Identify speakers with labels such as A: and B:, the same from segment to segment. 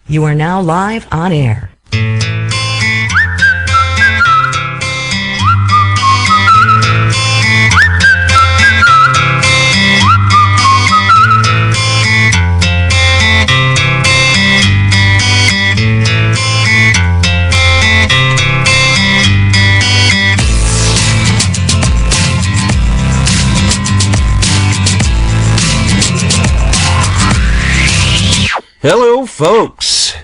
A: You are now live on air.
B: Hello, folks.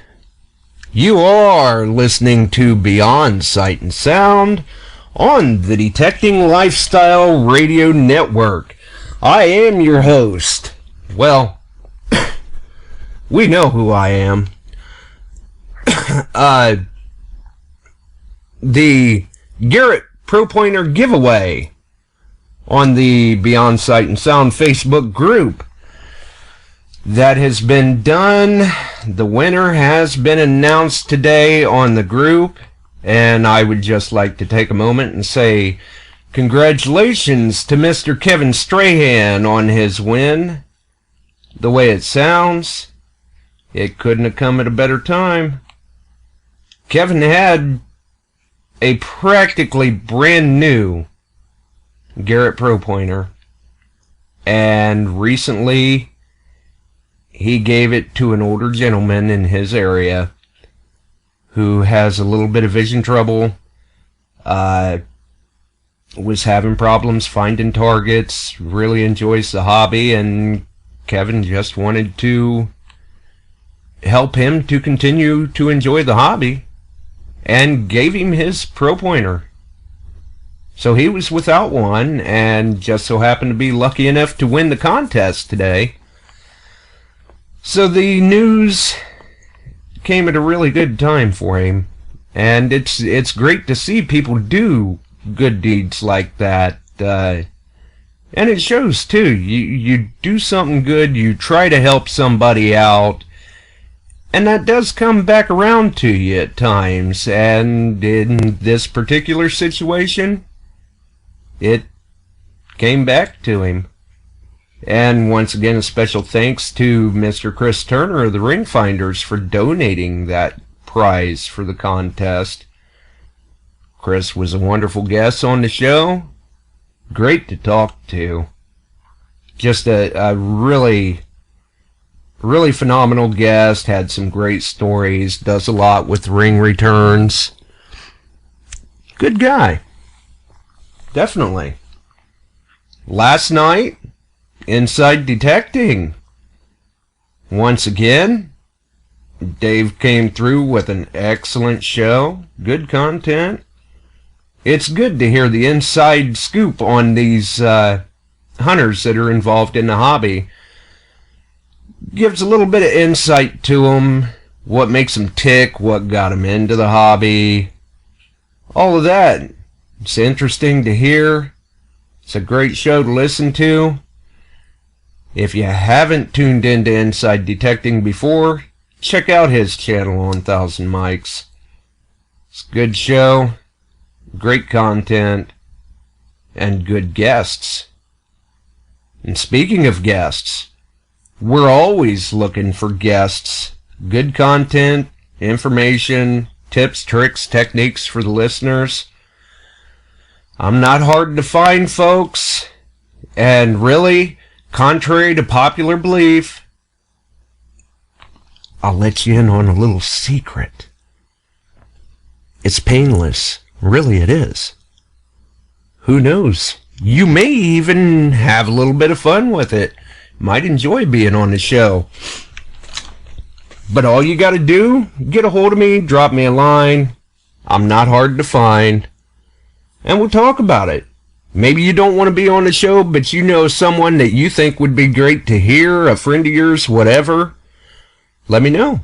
B: You are listening to Beyond Sight and Sound on the Detecting Lifestyle Radio Network. I am your host. Well, we know who I am. The Garrett Pro Pointer giveaway on the Beyond Sight and Sound Facebook group. That has been done. The winner has been announced today on the group, and I would just like to take a moment and say congratulations to Mr. Kevin Strahan on his win. The way it sounds, it couldn't have come at a better time. Kevin had a practically brand new Garrett Pro Pointer, and recently he gave it to an older gentleman in his area who has a little bit of vision trouble, was having problems finding targets, really enjoys the hobby, and Kevin just wanted to help him to continue to enjoy the hobby and gave him his Pro Pointer. So he was without one and just so happened to be lucky enough to win the contest today. So the news came at a really good time for him, and it's great to see people do good deeds like that, and it shows too. You do something good, you try to help somebody out, and that does come back around to you at times, and in this particular situation, it came back to him. And once again, a special thanks to Mr. Chris Turner of the Ring Finders for donating that prize for the contest. Chris was a wonderful guest on the show. Great to talk to. Just a really, really phenomenal guest. Had some great stories. Does a lot with ring returns. Good guy. Definitely. Last night, Inside Detecting. Once again, Dave came through with an excellent show. Good content. It's good to hear the inside scoop on these hunters that are involved in the hobby. Gives a little bit of insight to them. What makes them tick. What got them into the hobby. All of that. It's interesting to hear. It's a great show to listen to. If you haven't tuned into Inside Detecting before, check out his channel on 1000 Mics. It's a good show, great content, and good guests. And speaking of guests, we're always looking for guests. Good content, information, tips, tricks, techniques for the listeners. I'm not hard to find, folks, and really, contrary to popular belief, I'll let you in on a little secret. It's painless. Really, it is. Who knows? You may even have a little bit of fun with it. Might enjoy being on the show. But all you got to do, get a hold of me, drop me a line. I'm not hard to find. And we'll talk about it. Maybe you don't want to be on the show, but you know someone that you think would be great to hear, a friend of yours, whatever. Let me know.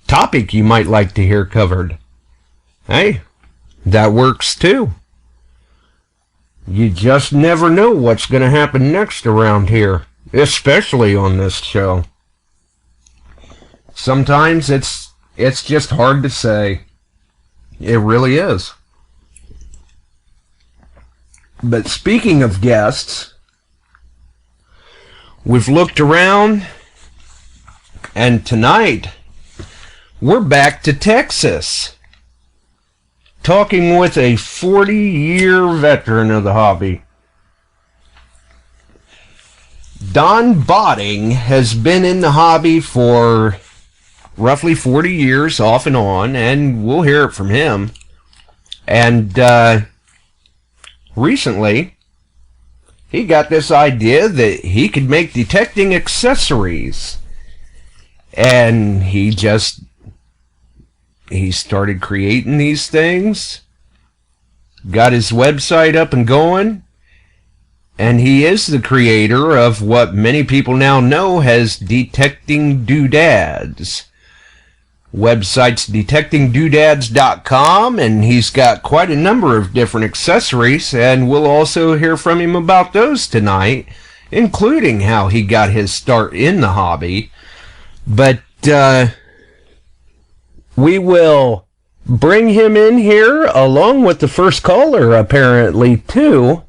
B: Topic you might like to hear covered. Hey, that works too. You just never know what's going to happen next around here, especially on this show. Sometimes it's just hard to say. It really is. But speaking of guests, we've looked around, and tonight we're back to Texas, talking with a 40-year veteran of the hobby. Don Botting has been in the hobby for roughly 40 years, off and on, and we'll hear it from him. And recently, he got this idea that he could make detecting accessories. And he started creating these things, got his website up and going, and he is the creator of what many people now know as Detecting Doodads. Website's detectingdoodads.com, and he's got quite a number of different accessories, and we'll also hear from him about those tonight, including how he got his start in the hobby. But we will bring him in here along with the first caller, apparently, too.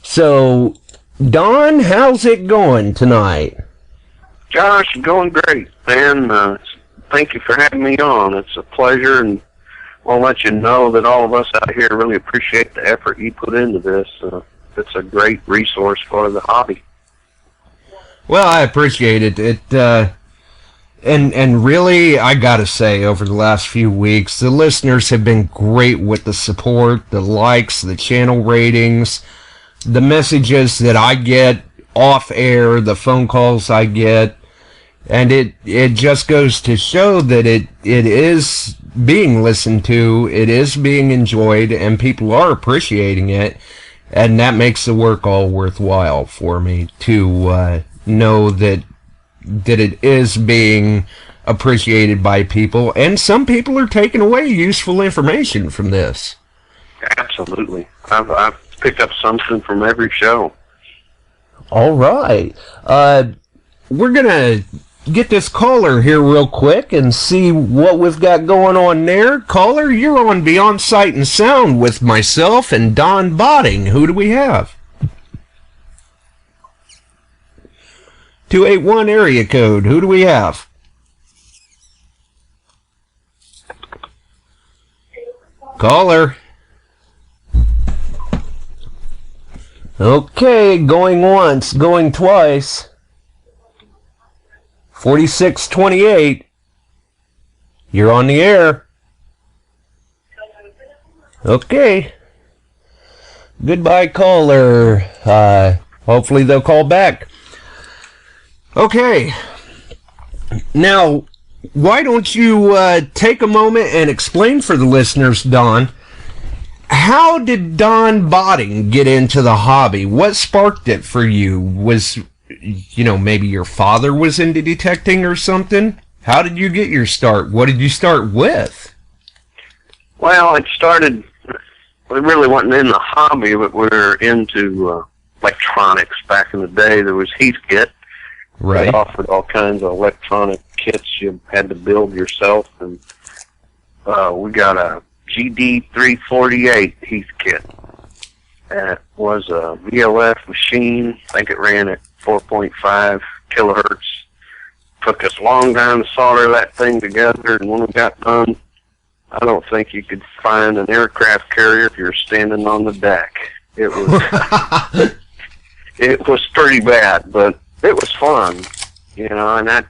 B: So, Don, how's it going tonight?
C: Josh, going great, man. Thank you for having me on. It's a pleasure, and I'll let you know that all of us out here really appreciate the effort you put into this. It's a great resource for the hobby.
B: Well, I appreciate it. And really, I gotta say, over the last few weeks, the listeners have been great with the support, the likes, the channel ratings, the messages that I get off air, the phone calls I get. And it just goes to show that it is being listened to, it is being enjoyed, and people are appreciating it. And that makes the work all worthwhile for me to know that it is being appreciated by people. And some people are taking away useful information from this.
C: Absolutely. I've picked up something from every show.
B: All right. We're going to get this caller here real quick and see what we've got going on there. Caller, you're on Beyond Sight and Sound with myself and Don Botting. Who do we have? 281 area code. Who do we have? Caller. Okay, going once, going twice. 4628. You're on the air. Okay. Goodbye, caller. Hopefully they'll call back. Okay. Now, why don't you take a moment and explain for the listeners, Don, how did Don Botting get into the hobby? What sparked it for you? Was, maybe your father was into detecting or something? How did you get your start? What did you start with?
C: Well, we really wasn't in the hobby, but we were into electronics back in the day. There was Heath kit.
B: Right.
C: They offered all kinds of electronic kits you had to build yourself, and we got a GD348 Heath kit. And it was a VLF machine. I think it ran at 4.5 kilohertz. Took us a long time to solder that thing together, and when we got done, I don't think you could find an aircraft carrier if you're standing on the deck. It was it was pretty bad, but it was fun, and that,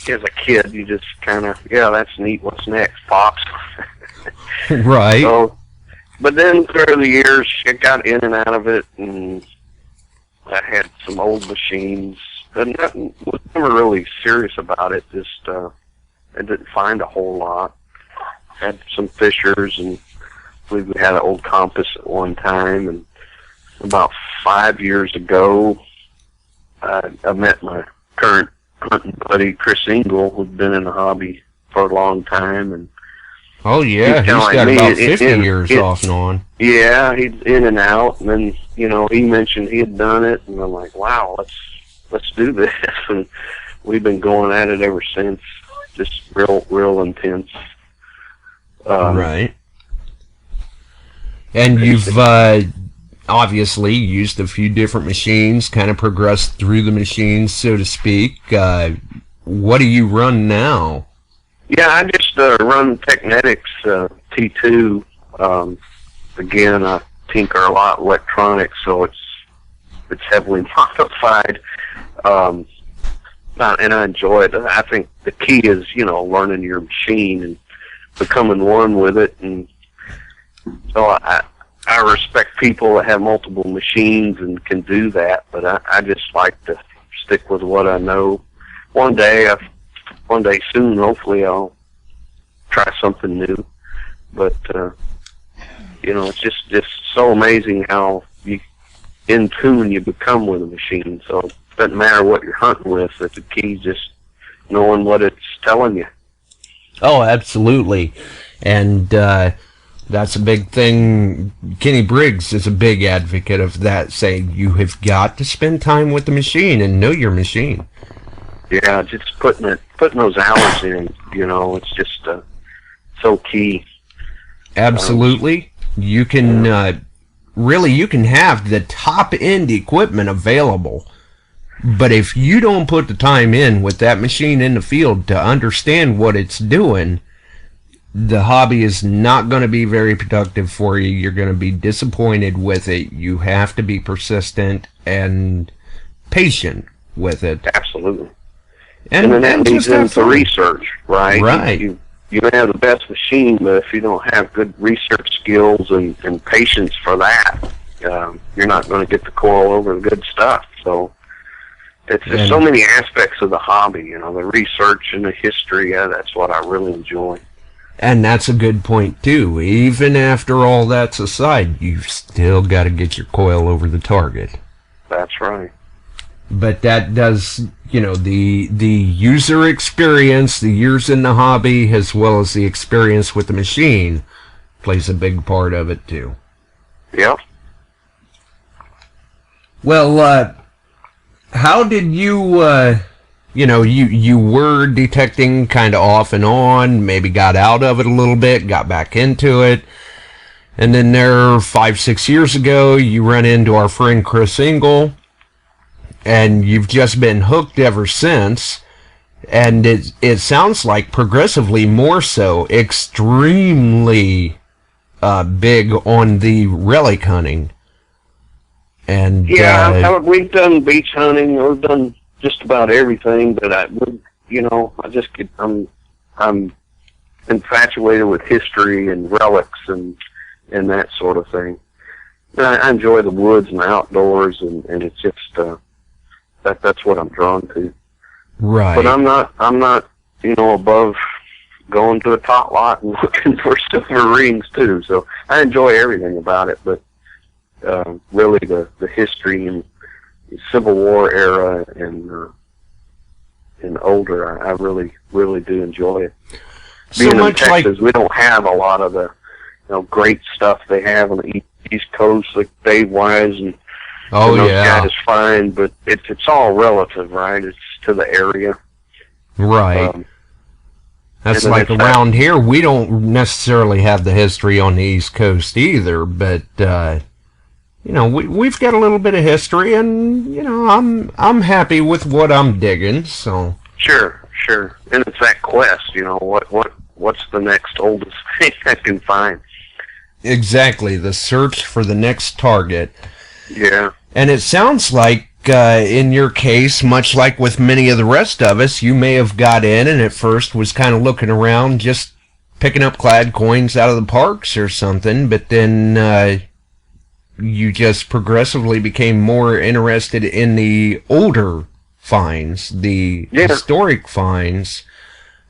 C: as a kid, you just kind of, that's neat, what's next, Pops?
B: Right.
C: So, but then through the years, I got in and out of it, and I had some old machines, and was never really serious about it, just, I didn't find a whole lot. Had some Fishers, and I believe we had an old compass at one time, and about 5 years ago, I met my current hunting buddy, Chris Engel, who'd been in the hobby for a long time, and
B: oh yeah, he's got about 50 years off and on.
C: Yeah, he's in and out, and then he mentioned he had done it, and I'm like, wow, let's do this, and we've been going at it ever since, just real intense.
B: Right. And you've obviously used a few different machines, kind of progressed through the machines, so to speak. What do you run now?
C: Yeah, I just run Technetics T2. Again, I tinker a lot electronics, so it's heavily modified. And I enjoy it. I think the key is, learning your machine and becoming one with it. And so I respect people that have multiple machines and can do that, but I just like to stick with what I know. One day soon, hopefully, I'll try something new. But it's just so amazing how in tune you become with a machine. So it doesn't matter what you're hunting with. That the key is just knowing what it's telling you.
B: Oh, absolutely. And that's a big thing. Kenny Briggs is a big advocate of that, saying you have got to spend time with the machine and know your machine.
C: Yeah, just putting those hours in, it's just so key.
B: Absolutely. You can you can have the top end equipment available, but if you don't put the time in with that machine in the field to understand what it's doing, the hobby is not going to be very productive for you. You're going to be disappointed with it. You have to be persistent and patient with it.
C: Absolutely. And then that leads into research, right?
B: Right.
C: You may have the best machine, but if you don't have good research skills and patience for that, you're not going to get the coil over the good stuff. So there's so many aspects of the hobby, the research and the history. Yeah, that's what I really enjoy.
B: And that's a good point, too. Even after all that's aside, you've still got to get your coil over the target.
C: That's right.
B: But that does, the user experience, the years in the hobby, as well as the experience with the machine, plays a big part of it, too.
C: Yep.
B: Well, how did you, you were detecting kind of off and on, maybe got out of it a little bit, got back into it, and then 5-6 years ago, you run into our friend Chris Engel, and you've just been hooked ever since, and it sounds like progressively more so, extremely big on the relic hunting. And
C: we've done beach hunting, we've done just about everything, but I'm infatuated with history and relics and that sort of thing. And I enjoy the woods and the outdoors, and it's just that's what I'm drawn to.
B: Right.
C: But I'm not above going to a tot lot and looking for silver rings too. So I enjoy everything about it, but really the history and the Civil War era and older, I really do enjoy it. Being in Texas, we don't have a lot of the great stuff they have on the East Coast, like Dave Wise and those guys fine, but it's all relative, right? It's to the area.
B: Right. That's like around here, we don't necessarily have the history on the East Coast either, but we've got a little bit of history, and I'm happy with what I'm digging. So
C: sure, and it's that quest. What's the next oldest thing I can find?
B: Exactly, the search for the next target.
C: Yeah.
B: And it sounds like, in your case, much like with many of the rest of us, you may have got in and at first was kind of looking around, just picking up clad coins out of the parks or something, but then you just progressively became more interested in the older finds, the historic finds.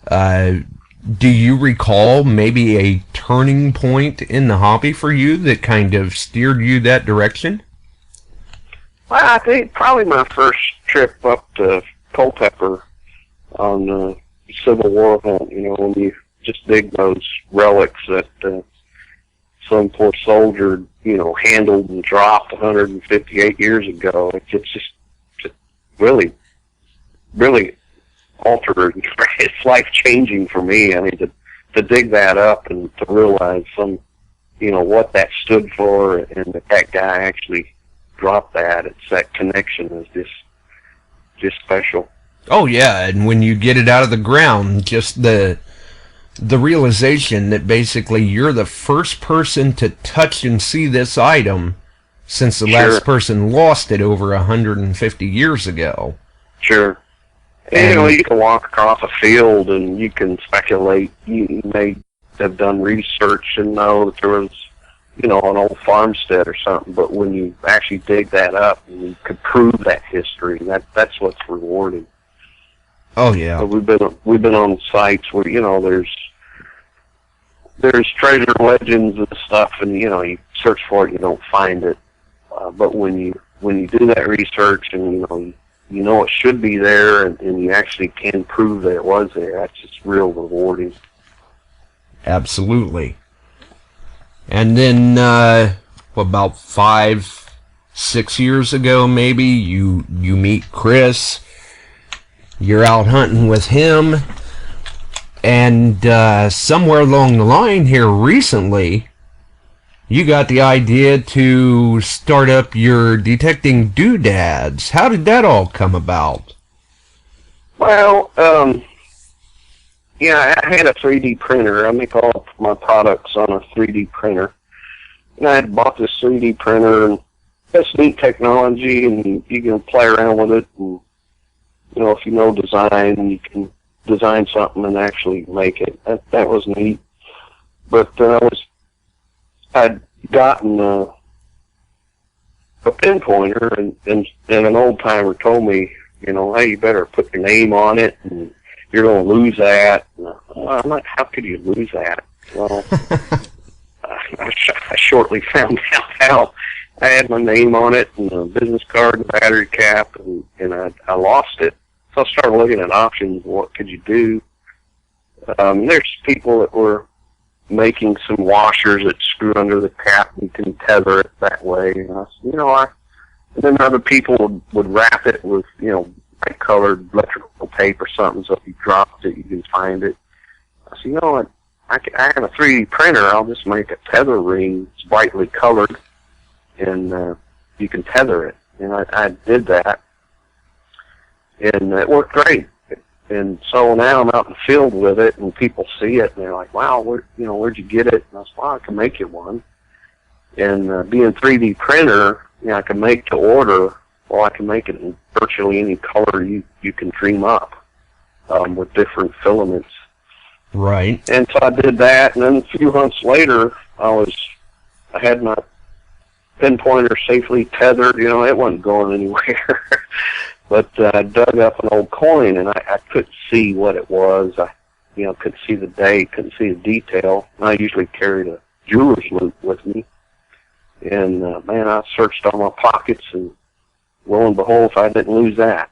B: Do you recall maybe a turning point in the hobby for you that kind of steered you that direction?
C: Well, I think probably my first trip up to Culpeper on the Civil War hunt, when you just dig those relics that some poor soldier, handled and dropped 158 years ago. It's just really, really altered. It's life-changing for me. I mean, to dig that up and to realize what that stood for, and that guy actually dropped that. It's that connection is just special.
B: Oh yeah, and when you get it out of the ground, just the the realization that basically you're the first person to touch and see this item since the
C: Sure.
B: last person lost it over 150 years ago.
C: Sure. And, you know, you can walk across a field and you can speculate. You may have done research and know that there was, you know, an old farmstead or something, but when you actually dig that up and you could prove that history, that's what's rewarding.
B: Oh yeah.
C: So we've been on sites where, you know, there's treasure legends and stuff, and you know, you search for it, you don't find it. But when you do that research and you know it should be there, and you actually can prove that it was there, that's just real rewarding.
B: Absolutely. And then about 5-6 years ago, maybe you meet Chris. You're out hunting with him, and somewhere along the line here recently, you got the idea to start up your Detecting Doodads. How did that all come about?
C: Well, yeah, I had a 3D printer. I make all of my products on a 3D printer. And I had bought this 3D printer, and it's neat technology, and you can play around with it. And, you know, if you know design, you can design something and actually make it. That was neat. But I'd gotten a pinpointer, and an old timer told me, you know, hey, you better put your name on it, and you're going to lose that. And I'm like, how could you lose that? Well, I shortly found out how. I had my name on it, and a business card, and a battery cap, and I lost it. So I started looking at options. What could you do? There's people that were making some washers that screw under the cap and you can tether it that way. And I said, and then other people would wrap it with, you know, bright colored electrical tape or something, so if you dropped it, you can find it. I said, you know what, I have a 3D printer, I'll just make a tether ring. It's brightly colored, and you can tether it. And I did that, and it worked great. And so now I'm out in the field with it, and people see it, and they're like, wow, where'd you get it? And I said, well, I can make you one. And being a 3D printer, I can make to order. Well, I can make it in virtually any color you can dream up, with different filaments.
B: Right.
C: And so I did that, and then a few months later, I had my pinpointer safely tethered. It wasn't going anywhere. But I dug up an old coin, and I couldn't see what it was. I couldn't see the date, couldn't see the detail. I usually carried a jeweler's loop with me. And, man, I searched all my pockets, and lo and behold, I didn't lose that.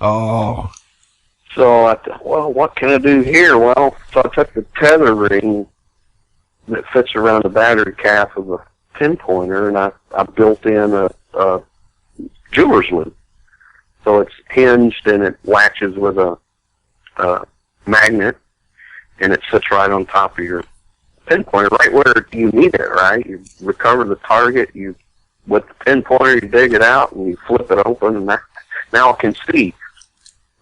B: Oh.
C: So I thought, well, what can I do here? Well, so I took the tether ring that fits around the battery cap of a pinpointer, and I built in a jeweler's loop. So it's hinged, and it latches with a magnet, and it sits right on top of your pinpointer, right where you need it, right? You recover the target, with the pinpointer, you dig it out, and you flip it open, and now I can see.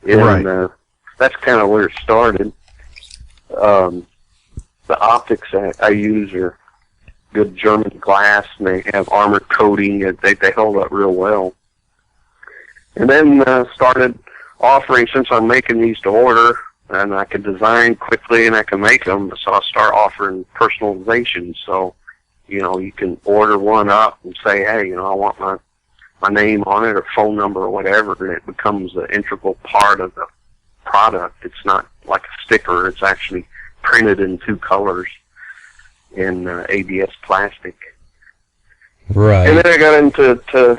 C: And
B: right.
C: That's kind of where it started. The optics I use are good German glass, and they have armor coating, and they hold up real well. And then started offering, since I'm making these to order, and I can design quickly and I can make them, so I start offering personalization. So, you can order one up and say, hey, I want my name on it or phone number or whatever, and it becomes an integral part of the product. It's not like a sticker. It's actually printed in 2 colors in ABS plastic.
B: Right.
C: And then I got into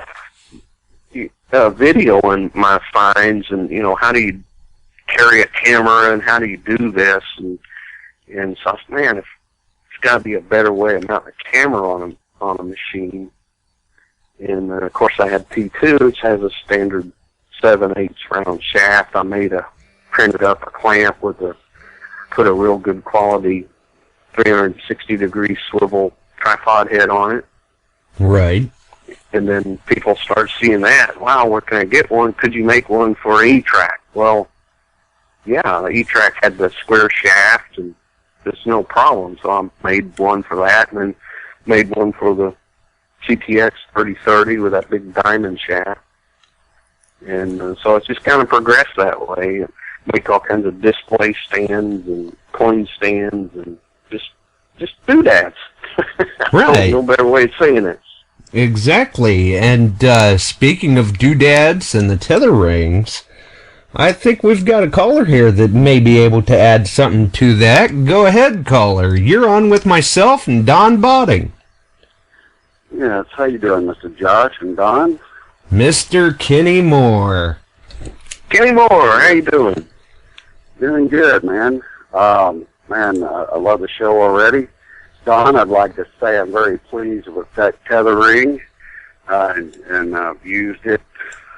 C: video and my finds, and how do you carry a camera and how do you do this, and so I said, man, it's got to be a better way of mounting a camera on a machine. And of course I had P2, which has a standard 7/8 round shaft. I printed up a clamp put a real good quality 360 degree swivel tripod head on it.
B: Right.
C: And then people start seeing that. Wow, where can I get one? Could you make one for E-Track? Well, yeah, the E-Track had the square shaft, and it's no problem. So I made one for that, and then made one for the CTX 3030 with that big diamond shaft. And so it's just kind of progressed that way. Make all kinds of display stands and coin stands and just doodads.
B: Right.
C: No better way of saying it.
B: Exactly. And speaking of doodads and the tether rings, I think we've got a caller here that may be able to add something to that. Go ahead, caller. You're on with myself and Don Botting.
D: Yes, how you doing, Mr. Josh and Don?
B: Mr. Kenny Moore.
C: Kenny Moore, how you doing?
D: Doing good, man. I love the show already. Don, I'd like to say I'm very pleased with that tether ring, and I've used it,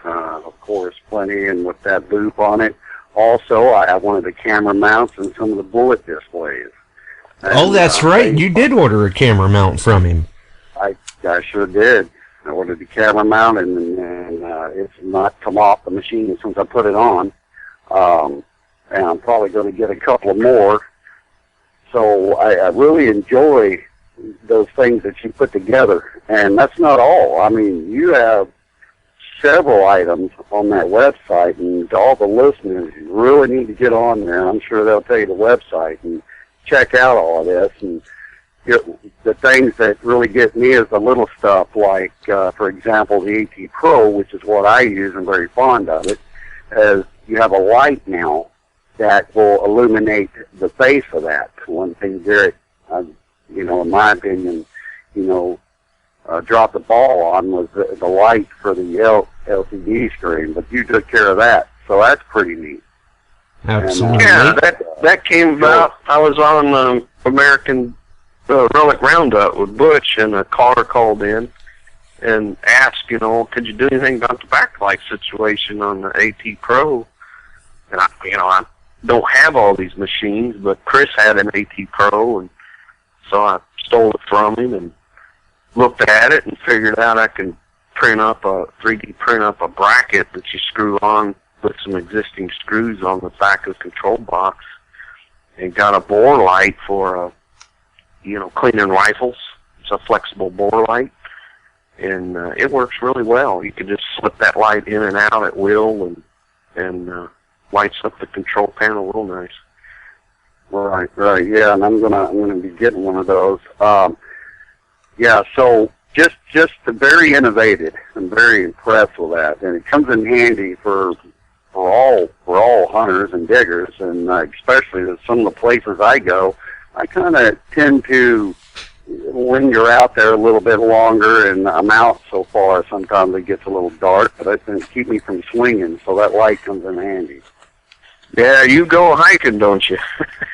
D: of course, plenty, and with that loop on it. Also, I have one of the camera mounts and some of the bullet displays. And,
B: That's right. You did order a camera mount from him.
D: I sure did. I ordered the camera mount, and it's not come off the machine since I put it on. And I'm probably going to get a couple more. So I really enjoy those things that you put together. And that's not all. I mean, you have several items on that website, and to all the listeners, you really need to get on there. I'm sure they'll tell you the website and check out all of this. And the things that really get me is the little stuff like, for example, the AT Pro, which is what I use. I'm very fond of it, as you have a light now that will illuminate the face of that. One thing Garrett, in my opinion, dropped the ball on was the light for the LCD screen, but you took care of that, so that's pretty neat.
B: Absolutely.
C: And, that came about. I was on American Relic Roundup with Butch, and a caller called in and asked, could you do anything about the backlight situation on the AT Pro? And I don't have all these machines, but Chris had an AT Pro, and so I stole it from him and looked at it and figured out I can 3D print up a bracket that you screw on with some existing screws on the back of the control box, and got a bore light for cleaning rifles. It's a flexible bore light, and it works really well. You can just slip that light in and out at will, and lights up the control panel real nice.
D: Right, yeah, and I'm gonna be getting one of those. So just very innovative. I'm very impressed with that, and it comes in handy for all hunters and diggers, and especially some of the places I go. I kind of tend to linger out there a little bit longer, and I'm out so far. Sometimes it gets a little dark, but it doesn't keep me from swinging, so that light comes in handy.
C: Yeah, you go hiking, don't you?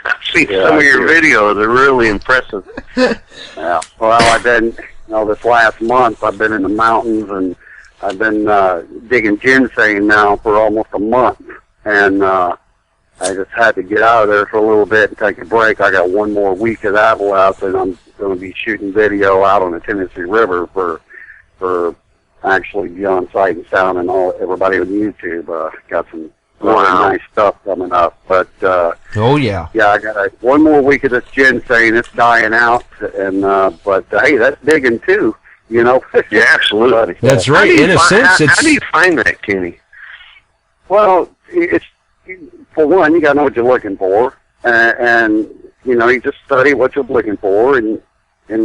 C: I've seen some of your videos. They're really impressive.
D: Yeah. Well, I've been, this last month, I've been in the mountains, and I've been digging ginseng now for almost a month. And I just had to get out of there for a little bit and take a break. I got one more week of that left, and I'm going to be shooting video out on the Tennessee River for actually be on sight and sound and everybody on YouTube. Got some really nice stuff coming up. But
B: oh yeah,
D: I got one more week of this ginseng. It's dying out, and but hey, that's digging too. Yeah,
C: absolutely.
B: That's right. In a sense,
C: how do you find that, Kenny?
D: Well, it's for one, you got to know what you're looking for, and you just study what you're looking for and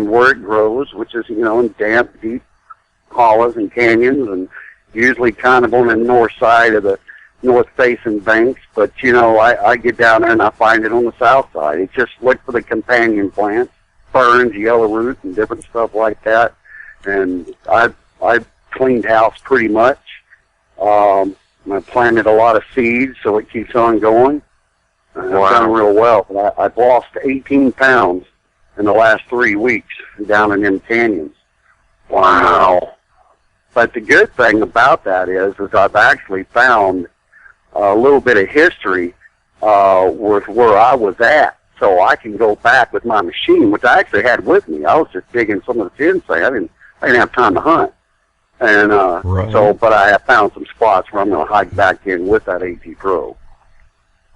D: where it grows, which is in damp, deep hollows and canyons, and usually kind of on the north side of the north-facing banks. But I get down there and I find it on the south side. It's just look for the companion plants, ferns, yellow root, and different stuff like that. And I've cleaned house pretty much. I planted a lot of seeds, so it keeps on going. I've done real well. But I've lost 18 pounds in the last 3 weeks down in them canyons.
C: Wow.
D: But the good thing about that is I've actually found a little bit of history with where I was at. So I can go back with my machine, which I actually had with me. I was just digging some of the ginseng. I didn't have time to hunt. And but I have found some spots where I'm going to hike back in with that AT Pro.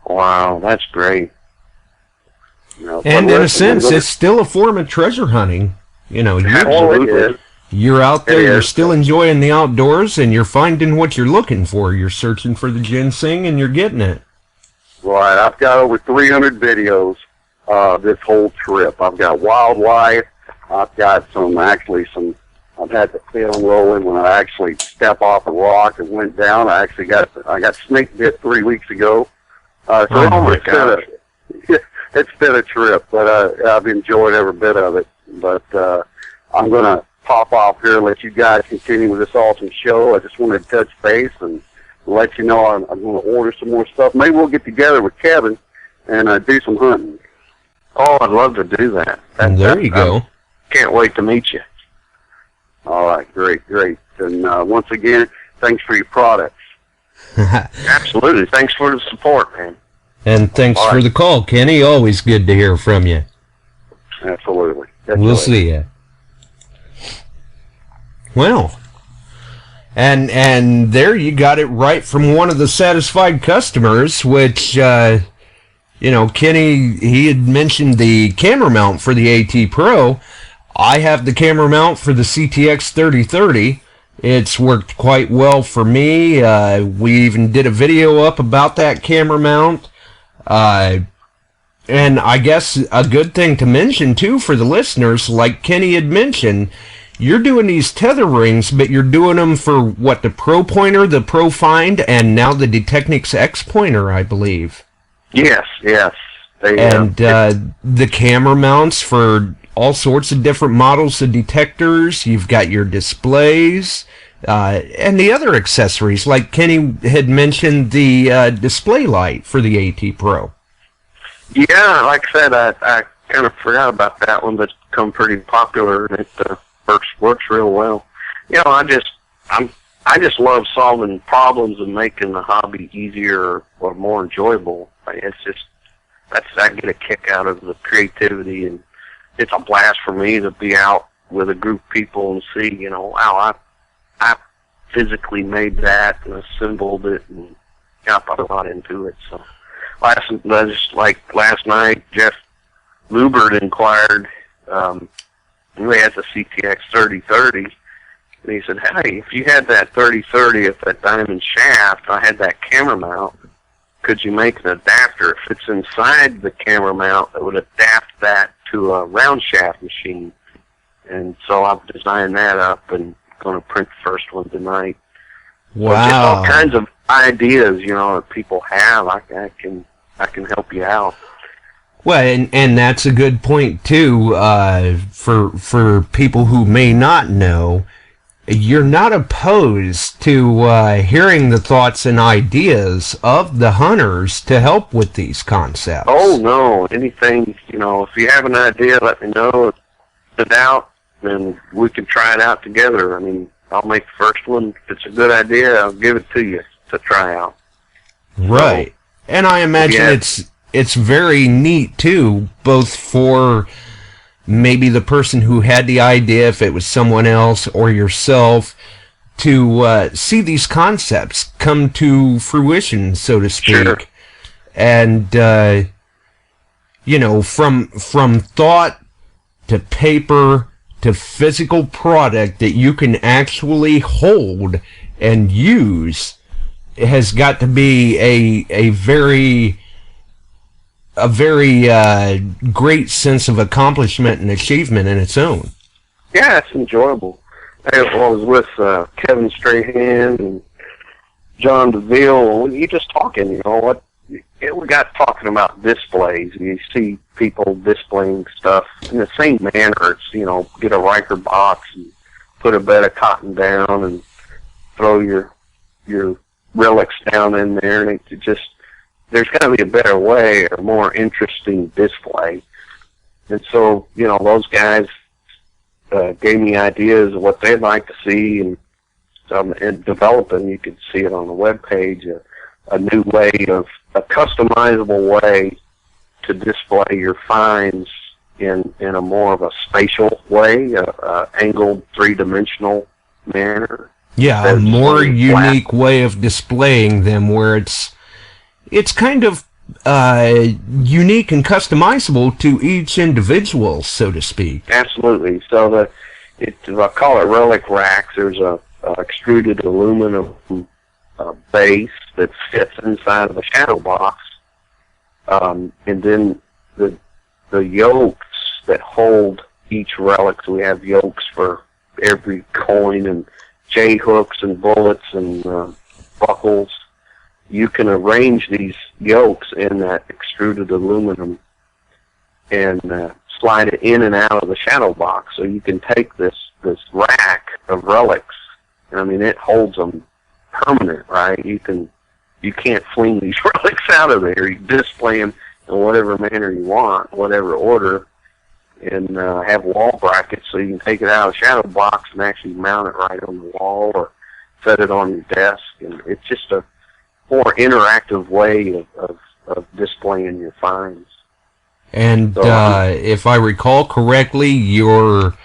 C: Wow, that's great.
D: You know,
B: And
D: but
B: in a
D: listen,
B: sense, it's still a form of treasure hunting. You know,
D: Absolutely.
B: you're out there,
D: It
B: you're
D: is.
B: still enjoying the outdoors, and you're finding what you're looking for. You're searching for the ginseng, and you're getting it.
D: Right. I've got over 300 videos this whole trip. I've got wildlife. I've got I've had the film rolling when I actually step off a rock and went down. I got snake bit 3 weeks ago. So
B: Oh my
D: it's been a trip, but I've enjoyed every bit of it. But I'm going to pop off here and let you guys continue with this awesome show. I just wanted to touch base and let you know I'm going to order some more stuff. Maybe we'll get together with Kevin and do some hunting.
C: Oh, I'd love to do that.
B: There you go.
C: Can't wait to meet you.
D: All right, great. And once again, thanks for your products.
C: Absolutely. Thanks for the support, man.
B: And thanks for the call, Kenny. Always good to hear from you.
D: Absolutely.
B: We'll see you. Well, and there you got it right from one of the satisfied customers, which, Kenny, he had mentioned the camera mount for the AT Pro. I have the camera mount for the CTX 3030. It's worked quite well for me. We even did a video up about that camera mount. And I guess a good thing to mention, too, for the listeners, like Kenny had mentioned, you're doing these tether rings, but you're doing them for, what, the Pro Pointer, the Pro Find, and now the Detectix X Pointer, I believe.
C: Yes.
B: And the camera mounts for all sorts of different models of detectors. You've got your displays, and the other accessories, like Kenny had mentioned, the display light for the AT Pro.
C: Yeah, like I said, I kind of forgot about that one, but it's become pretty popular, and it works real well. I just love solving problems and making the hobby easier or more enjoyable. It's just I get a kick out of the creativity, and it's a blast for me to be out with a group of people and see, wow, I physically made that and assembled it, and I put a lot into it. So last night, Jeff Lubert inquired. We had the CTX 3030, and he said, "Hey, if you had that 3030 at that diamond shaft, I had that camera mount. Could you make an adapter? If it's inside the camera mount, it would adapt that to a round shaft machine." And so I've designed that up and going to print the first one tonight.
B: Wow!
C: So just all kinds of ideas, that people have. I can help you out.
B: Well, and that's a good point too. For people who may not know, you're not opposed to hearing the thoughts and ideas of the hunters to help with these concepts.
C: Oh no! Anything, if you have an idea, let me know. Put it out, and we can try it out together. I mean, I'll make the first one. If it's a good idea, I'll give it to you to try out.
B: Right. So, and I imagine it's very neat too, both for maybe the person who had the idea, if it was someone else or yourself, to see these concepts come to fruition, so to speak.
C: Sure.
B: And from thought to paper to physical product that you can actually hold and use has got to be a very great sense of accomplishment and achievement in its own.
C: Yeah, it's enjoyable. I was with Kevin Strahan and John DeVille, and we just talking, we got talking about displays. You see people displaying stuff in the same manner. It's, get a Riker box and put a bed of cotton down and throw your relics down in there, and it just, there's got to be a better way, a more interesting display. And so, those guys gave me ideas of what they'd like to see, and developing, you could see it on the webpage, a new way a customizable way to display your finds in a more of a spatial way, angled, three-dimensional manner.
B: Yeah, a more unique way of displaying them, where it's kind of unique and customizable to each individual, so to speak.
C: Absolutely. So I call it relic racks. There's a extruded aluminum base that fits inside of the shadow box, and then the yokes that hold each relic. So we have yokes for every coin and J hooks and bullets and buckles. You can arrange these yokes in that extruded aluminum and slide it in and out of the shadow box. So you can take this rack of relics, and I mean, it holds them permanent, right? You can't fling these relics out of there. You display them in whatever manner you want, whatever order, and have wall brackets so you can take it out of the shadow box and actually mount it right on the wall or set it on your desk. And it's just a more interactive way of displaying your finds.
B: And
C: So,
B: if I recall correctly, you're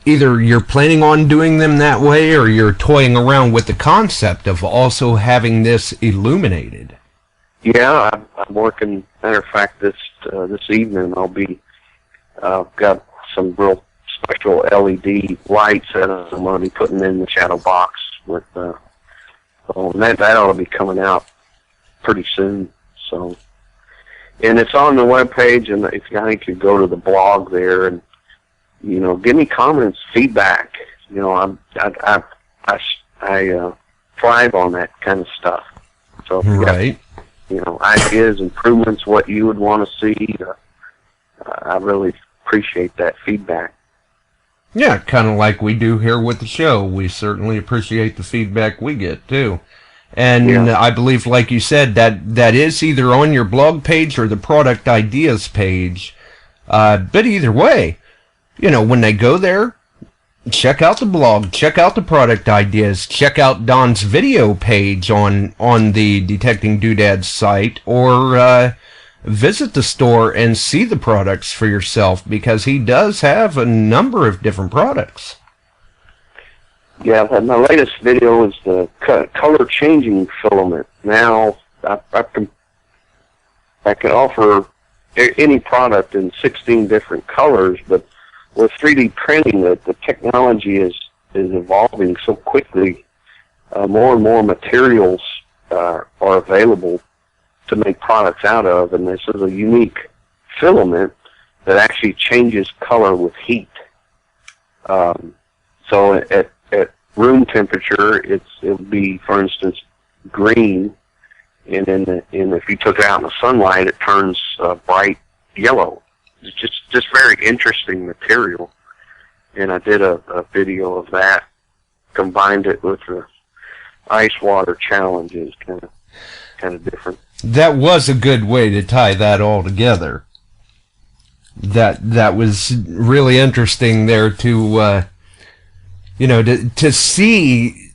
B: planning on doing them that way, or you're toying around with the concept of also having this illuminated.
C: Yeah, I'm working. Matter of fact, this evening I've got some real special LED lights that I'm going to be putting in the shadow box with. That ought to be coming out pretty soon. So, and it's on the webpage, and if you think you go to the blog there, and give me comments, feedback. I thrive on that kind of stuff. So, if you got, ideas, improvements, what you would want to see, I really appreciate that feedback.
B: Yeah, kind of like we do here with the show. We certainly appreciate the feedback we get, too. And
C: Yeah.
B: I believe, like you said, that is either on your blog page or the product ideas page. But either way, when they go there, check out the blog, check out the product ideas, check out Don's video page on the Detecting Doodads site, or visit the store and see the products for yourself, because he does have a number of different products.
C: Yeah, my latest video is the color changing filament. Now I can offer any product in 16 different colors, but with 3D printing, the technology is evolving so quickly. More and more materials are available to make products out of, and this is a unique filament that actually changes color with heat. So at room temperature, it'll be, for instance, green, and if you took it out in the sunlight, it turns bright yellow. It's just very interesting material, and I did a video of that, combined it with the ice water challenges, kind of different.
B: That was a good way to tie that all together. That was really interesting there to see.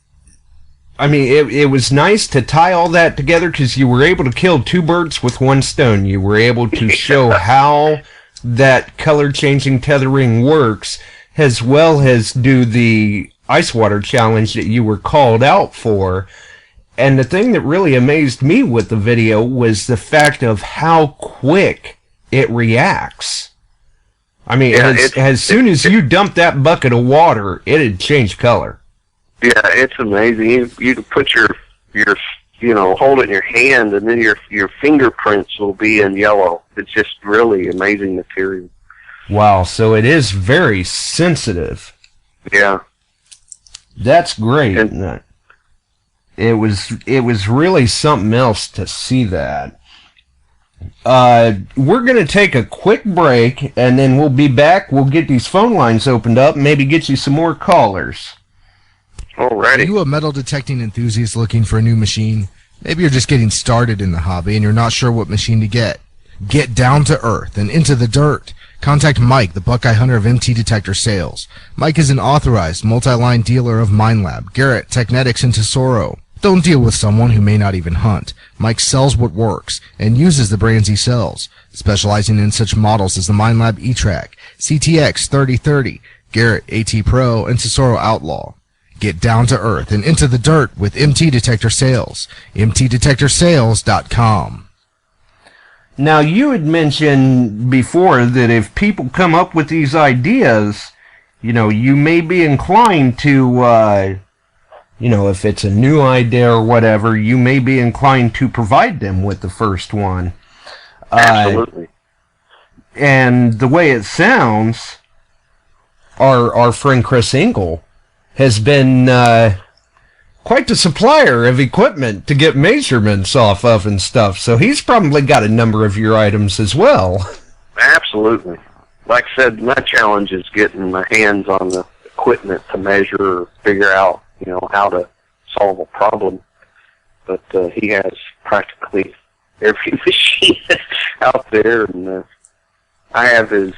B: I mean, it was nice to tie all that together, because you were able to kill two birds with one stone. You were able to show how that color changing tether ring works, as well as do the ice water challenge that you were called out for. And the thing that really amazed me with the video was the fact of how quick it reacts. I mean,
C: Yeah,
B: as soon as you dumped that bucket of water, it had changed color.
C: Yeah, it's amazing. You can put your hold it in your hand, and then your fingerprints will be in yellow. It's just really amazing material.
B: Wow, so it is very sensitive.
C: Yeah.
B: That's great.
C: And
B: It was really something else to see that. We're going to take a quick break, and then we'll be back. We'll get these phone lines opened up, maybe get you some more callers.
C: alrighty.
E: Are you a metal detecting enthusiast looking for a new machine? Maybe you're just getting started in the hobby and you're not sure what machine to get. Get down to earth and into the dirt. Contact Mike, the Buckeye Hunter of MT Detector Sales. Mike is an authorized multi-line dealer of MineLab, Garrett, Technetics, and Tesoro. Don't deal with someone who may not even hunt. Mike sells what works and uses the brands he sells, specializing in such models as the MineLab E-Track, CTX 3030, Garrett AT Pro, and Tesoro Outlaw. Get down to earth and into the dirt with MT Detector Sales. MTDetectorsales.com.
B: Now, you had mentioned before that if people come up with these ideas, you know, you may be inclined to, you know, if it's a new idea or whatever, you may be inclined to provide them with the first one.
C: Absolutely.
B: And the way it sounds, our friend Chris Engel has been quite the supplier of equipment to get measurements off of and stuff, so he's probably got a number of your items as well.
C: Absolutely. Like I said, my challenge is getting my hands on the equipment to measure or figure out, you know, how to solve a problem. But he has practically every machine out there, and I have his,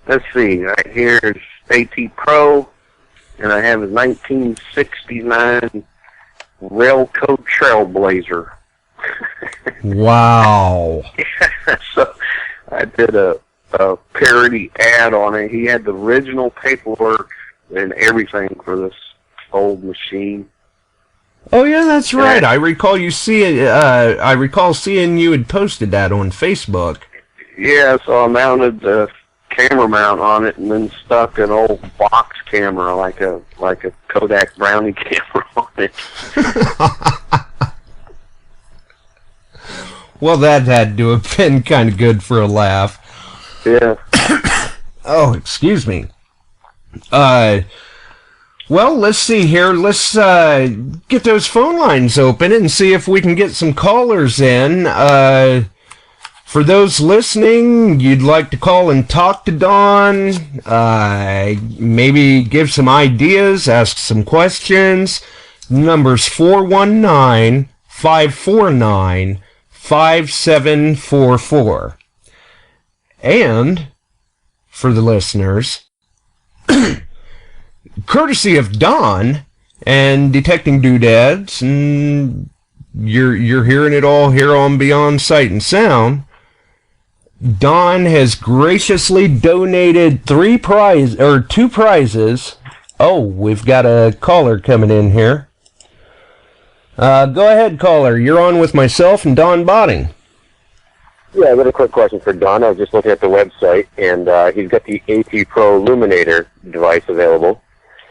C: let's see, right here is AT Pro, and I have his 1969 Railco Trailblazer.
B: Wow.
C: So I did a parody ad on it. He had the original paperwork and everything for this old machine.
B: Oh yeah, that's right. I recall seeing you had posted that on Facebook.
C: Yeah, so I mounted the camera mount on it and then stuck an old box camera like a Kodak Brownie camera on it.
B: Well, that had to have been kind of good for a laugh.
C: Yeah.
B: Oh, excuse me. Well, let's see here. Let's get those phone lines open and see if we can get some callers in. For those listening, you'd like to call and talk to Don, maybe give some ideas, ask some questions. Number's 419-549-5744. And, for the listeners, courtesy of Don and Detecting Doodads, and you're hearing it all here on Beyond Sight and Sound, Don has graciously donated two prizes. Oh, we've got a caller coming in here. Go ahead, caller. You're on with myself and Don Botting.
F: Yeah, I got a quick question for Don. I was just looking at the website, and he's got the AT Pro Illuminator device available.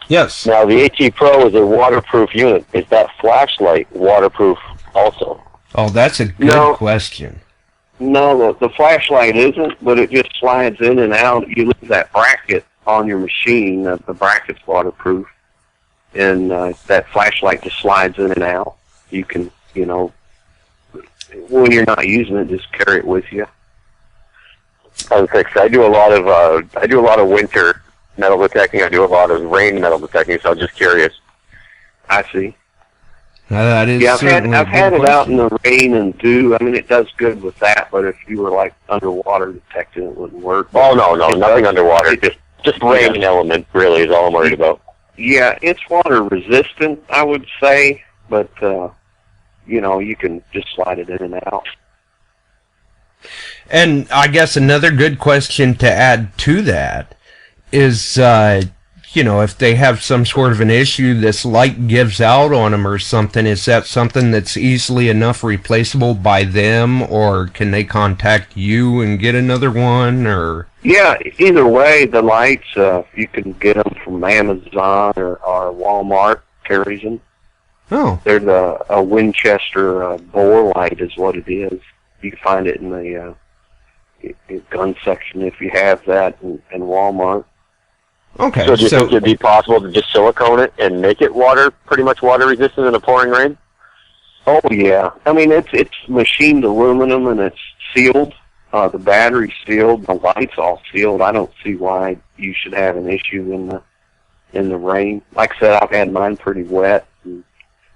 B: Yes.
F: Now, the AT Pro is a waterproof unit. Is that flashlight waterproof also?
B: Oh, that's a good question.
C: No, the flashlight isn't, but it just slides in and out. You leave that bracket on your machine, the bracket's waterproof, and that flashlight just slides in and out. You can, you know, when you're not using it, just carry it with you.
F: I do a lot of winter metal detecting. I do a lot of rain metal detecting, so I'm just curious.
C: I see.
B: That is
C: I've had it out in the rain and dew. I mean, it does good with that, but if you were like underwater detecting, it wouldn't work.
F: Oh, no, nothing underwater. Just rain element, really, is all I'm worried about.
C: Yeah, it's water resistant, I would say, but, you know, you can just slide it in and out.
B: And I guess another good question to add to that is, you know, if they have some sort of an issue, this light gives out on them or something, is that something that's easily enough replaceable by them, or can they contact you and get another one, or?
C: Yeah, either way, the lights, you can get them from Amazon or Walmart carries them.
B: Oh.
C: They're a Winchester bore light is what it is. You can find it in the gun section if you have that in Walmart.
B: Okay.
F: So do you think it'd be possible to just silicone it and make it pretty much water resistant in a pouring rain?
C: Oh yeah. I mean, it's machined aluminum and it's sealed. The battery's sealed. The light's all sealed. I don't see why you should have an issue in the rain. Like I said, I've had mine pretty wet. And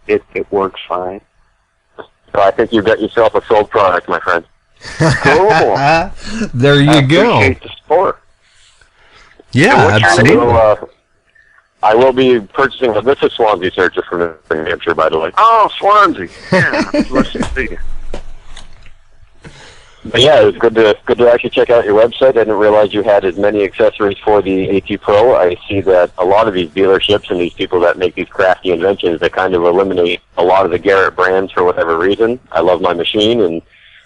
C: it works fine.
F: So I think you've got yourself a sold product, my friend.
C: Cool.
B: There you go.
C: I appreciate the support.
B: Yeah, absolutely.
F: I will be purchasing. This is Swansea Searcher from New Hampshire, by the way.
C: Oh, Swansea. Yeah, let's see you.
F: But yeah, it was good to actually check out your website. I didn't realize you had as many accessories for the AT Pro. I see that a lot of these dealerships and these people that make these crafty inventions, they kind of eliminate a lot of the Garrett brands for whatever reason. I love my machine, and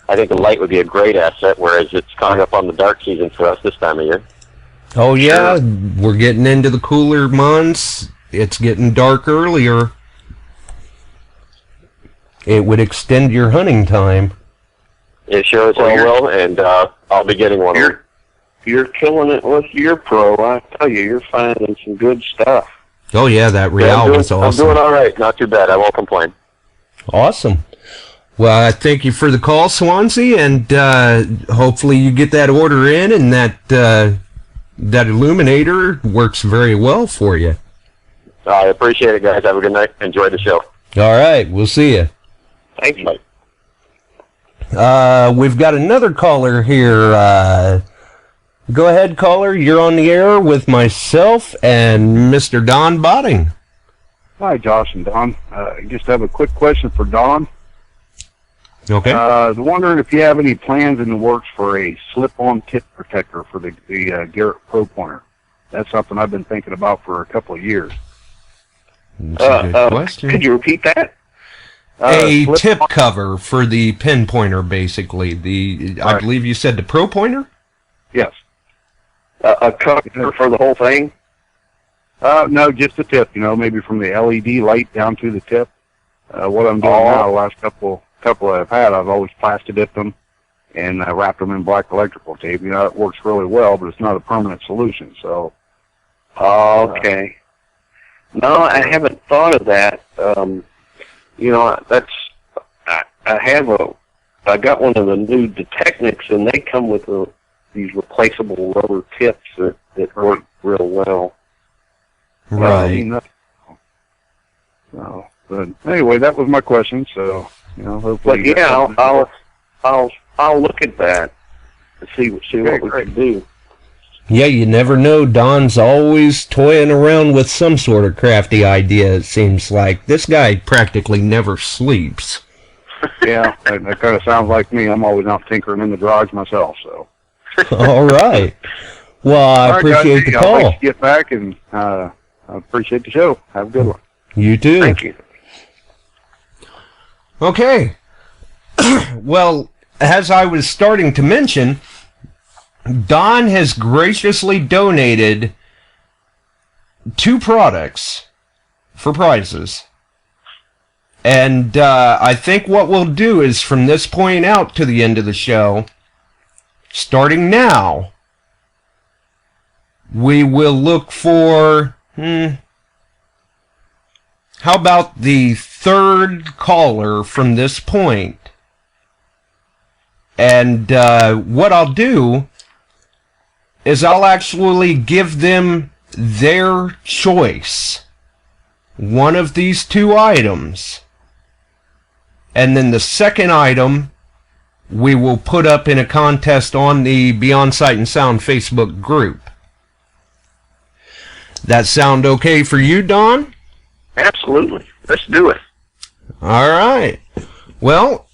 F: I think the light would be a great asset, whereas it's coming up on the dark season for us this time of year.
B: Oh yeah, we're getting into the cooler months. It's getting dark earlier. It would extend your hunting time.
F: It sure as hell will, and I'll be getting one.
C: You're killing it with your pro. I tell you, you're finding some good stuff.
B: Oh yeah, that Real was awesome.
F: I'm doing all right. Not too bad. I won't complain.
B: Awesome. Well, I thank you for the call, Swansea, and hopefully you get that order in, and that illuminator works very well for you.
F: I appreciate it, guys. Have a good night. Enjoy the show.
B: All right, we'll see you.
C: Thank you.
F: Bye.
B: We've got another caller here. Go ahead, caller. You're on the air with myself and Mr. Don Botting.
G: Hi, Josh and Don. Just have a quick question for Don.
B: Okay.
G: I was wondering if you have any plans in the works for a slip-on tip protector for the Garrett Pro Pointer. That's something I've been thinking about for a couple of years.
B: That's a good question.
C: Could you repeat that?
B: A tip cover for the pin pointer, basically. I believe you said the Pro Pointer?
G: Yes.
C: A cover for the whole thing?
G: No, just the tip, maybe from the LED light down to the tip. What I'm doing now, the last couple I've had, I've always plastic dipped them and wrapped them in black electrical tape. It works really well, but it's not a permanent solution, so.
C: Okay. No, I haven't thought of that. I got one of the new Detectics, and they come with these replaceable rubber tips that work real well.
B: Right.
G: But anyway, that was my question. So hopefully.
C: But yeah, I'll look at that and see what we can do.
B: Yeah, you never know. Don's always toying around with some sort of crafty idea, it seems like. This guy practically never sleeps.
G: Yeah, that kind of sounds like me. I'm always out tinkering in the garage myself, so.
B: All right. Well, I appreciate the call.
G: I'll let you get back, and I appreciate the show. Have a good one.
B: You too.
C: Thank you.
B: Okay. Well, as I was starting to mention, Don has graciously donated 2 products for prizes. And I think what we'll do is from this point out to the end of the show, starting now, we will look for, how about the 3rd caller from this point? And what I'll do is I'll actually give them their choice. One of these 2 items. And then the second item we will put up in a contest on the Beyond Sight and Sound Facebook group. That sound okay for you, Don?
C: Absolutely. Let's do it.
B: All right. Well,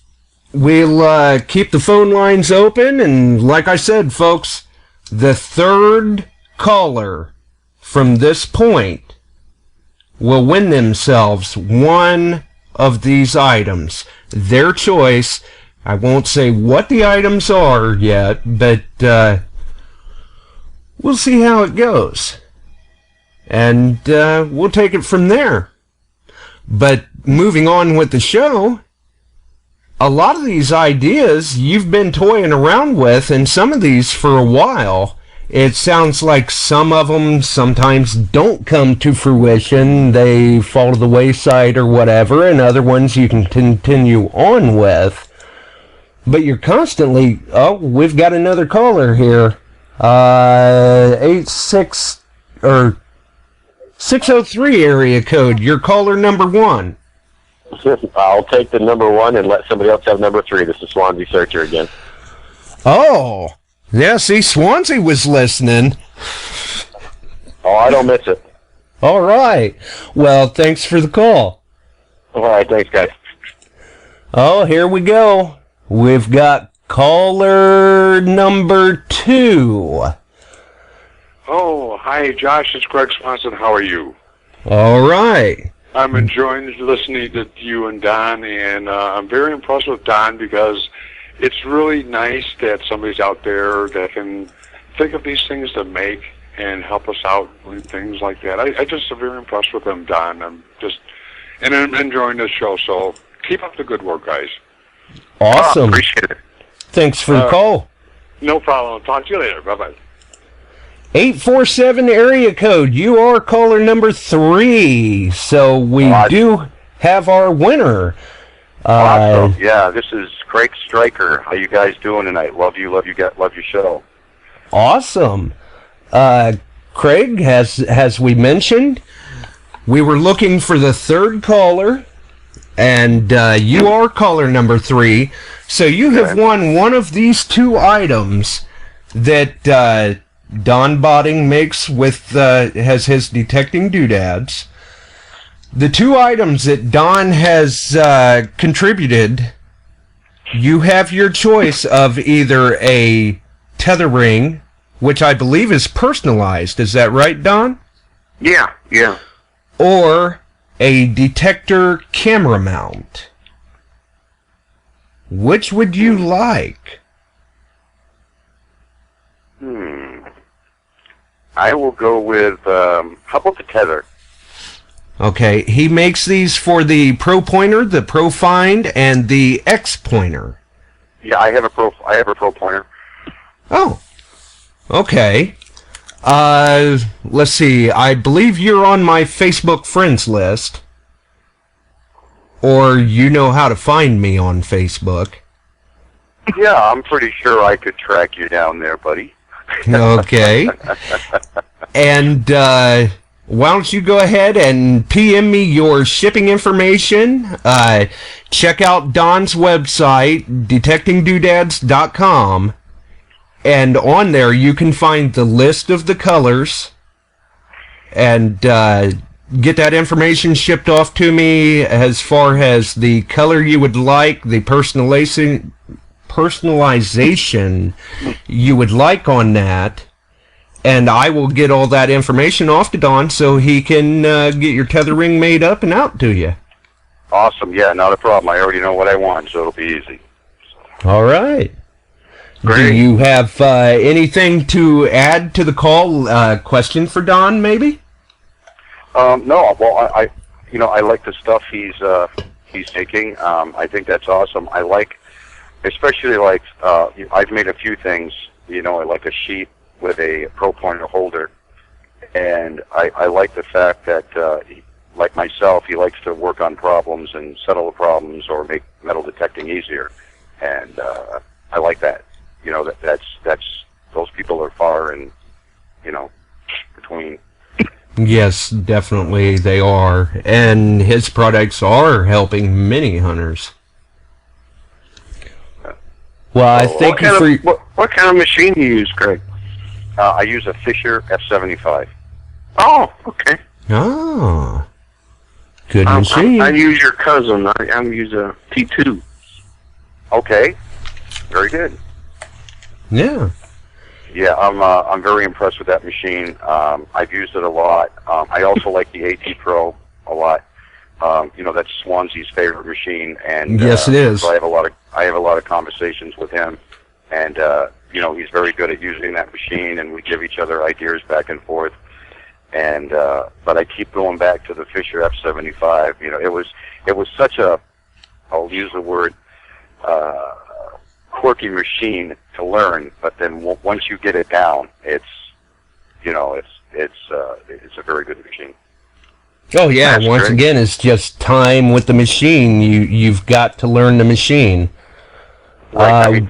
B: we'll keep the phone lines open, and like I said, folks, the 3rd caller from this point will win themselves one of these items. Their choice. I won't say what the items are yet, but we'll see how it goes. And we'll take it from there. But moving on with the show, a lot of these ideas you've been toying around with, and some of these for a while. It sounds like some of them sometimes don't come to fruition. They fall to the wayside or whatever, and other ones you can continue on with. But you're constantly... Oh, we've got another caller here. 603 area code. You're caller number 1.
F: I'll take the number 1 and let somebody else have number 3. This is Swansea Searcher again.
B: Oh, yeah, see, Swansea was listening.
F: Oh, I don't miss it.
B: All right. Well, thanks for the call.
F: All right, thanks, guys.
B: Oh, here we go. We've got caller number 2.
H: Oh, hi, Josh. It's Greg Swanson. How are you?
B: All right.
H: I'm enjoying listening to you and Don, and I'm very impressed with Don because it's really nice that somebody's out there that can think of these things to make and help us out with things like that. I just am very impressed with them, Don. I'm enjoying this show. So keep up the good work, guys.
B: Awesome.
C: Appreciate it.
B: Thanks for the call.
H: No problem. I'll talk to you later. Bye-bye.
B: 847 area code. You are caller number 3. So we do have our winner.
D: Awesome. Yeah, this is Craig Stryker. How you guys doing tonight? Love your show.
B: Awesome. Craig, as we mentioned, we were looking for the 3rd caller, and you are caller number 3. So you have won one of these 2 items that Don Botting makes with has his detecting doodads. The 2 items that Don has contributed, you have your choice of either a Tether Ring, which I believe is personalized. Is that right, Don?
C: Yeah.
B: Or a detector camera mount. Which would you like?
D: I will go with, how about the Tether?
B: Okay, he makes these for the Pro Pointer, the Pro Find, and the X Pointer.
D: Yeah, I have a Pro Pointer.
B: Oh, okay. Let's see. I believe you're on my Facebook friends list. Or you know how to find me on Facebook.
D: Yeah, I'm pretty sure I could track you down there, buddy.
B: Okay. And why don't you go ahead and PM me your shipping information. Check out Don's website, detectingdoodads.com. And on there you can find the list of the colors and get that information shipped off to me as far as the color you would like, the personalization you would like on that, and I will get all that information off to Don so he can get your Tether Ring made up and out to you.
D: Awesome. Yeah, not a problem. I already know what I want, so it'll be easy.
B: All right.
C: Great.
B: Do you have anything to add to the call? Question for Don, maybe?
D: No. Well, I like the stuff he's taking. I think that's awesome. I like, especially like I've made a few things. I like a sheet with a Pro Pointer holder, and I like the fact that, like myself, he likes to work on problems and settle the problems or make metal detecting easier, and I like that. That's those people are far and between.
B: Yes, definitely they are, and his products are helping many hunters. Well, I thank you for
C: what kind of machine do you use, Craig?
D: I use a Fisher F75.
C: Oh, okay.
B: Ah, good machine.
C: I use your cousin. I use a T2.
D: Okay, very good.
B: Yeah.
D: Yeah, I'm very impressed with that machine. I've used it a lot. I also like the AT Pro a lot. That's Swansea's favorite machine, and
B: yes, it is.
D: So I have a lot of conversations with him, and he's very good at using that machine, and we give each other ideas back and forth. And but I keep going back to the Fisher F75. It was such a, I'll use the word, quirky machine to learn, but then once you get it down, it's a very good machine.
B: Oh yeah,
C: That's
B: once
C: great.
B: again, it's just time with the machine. You've got to learn the machine.
D: Right.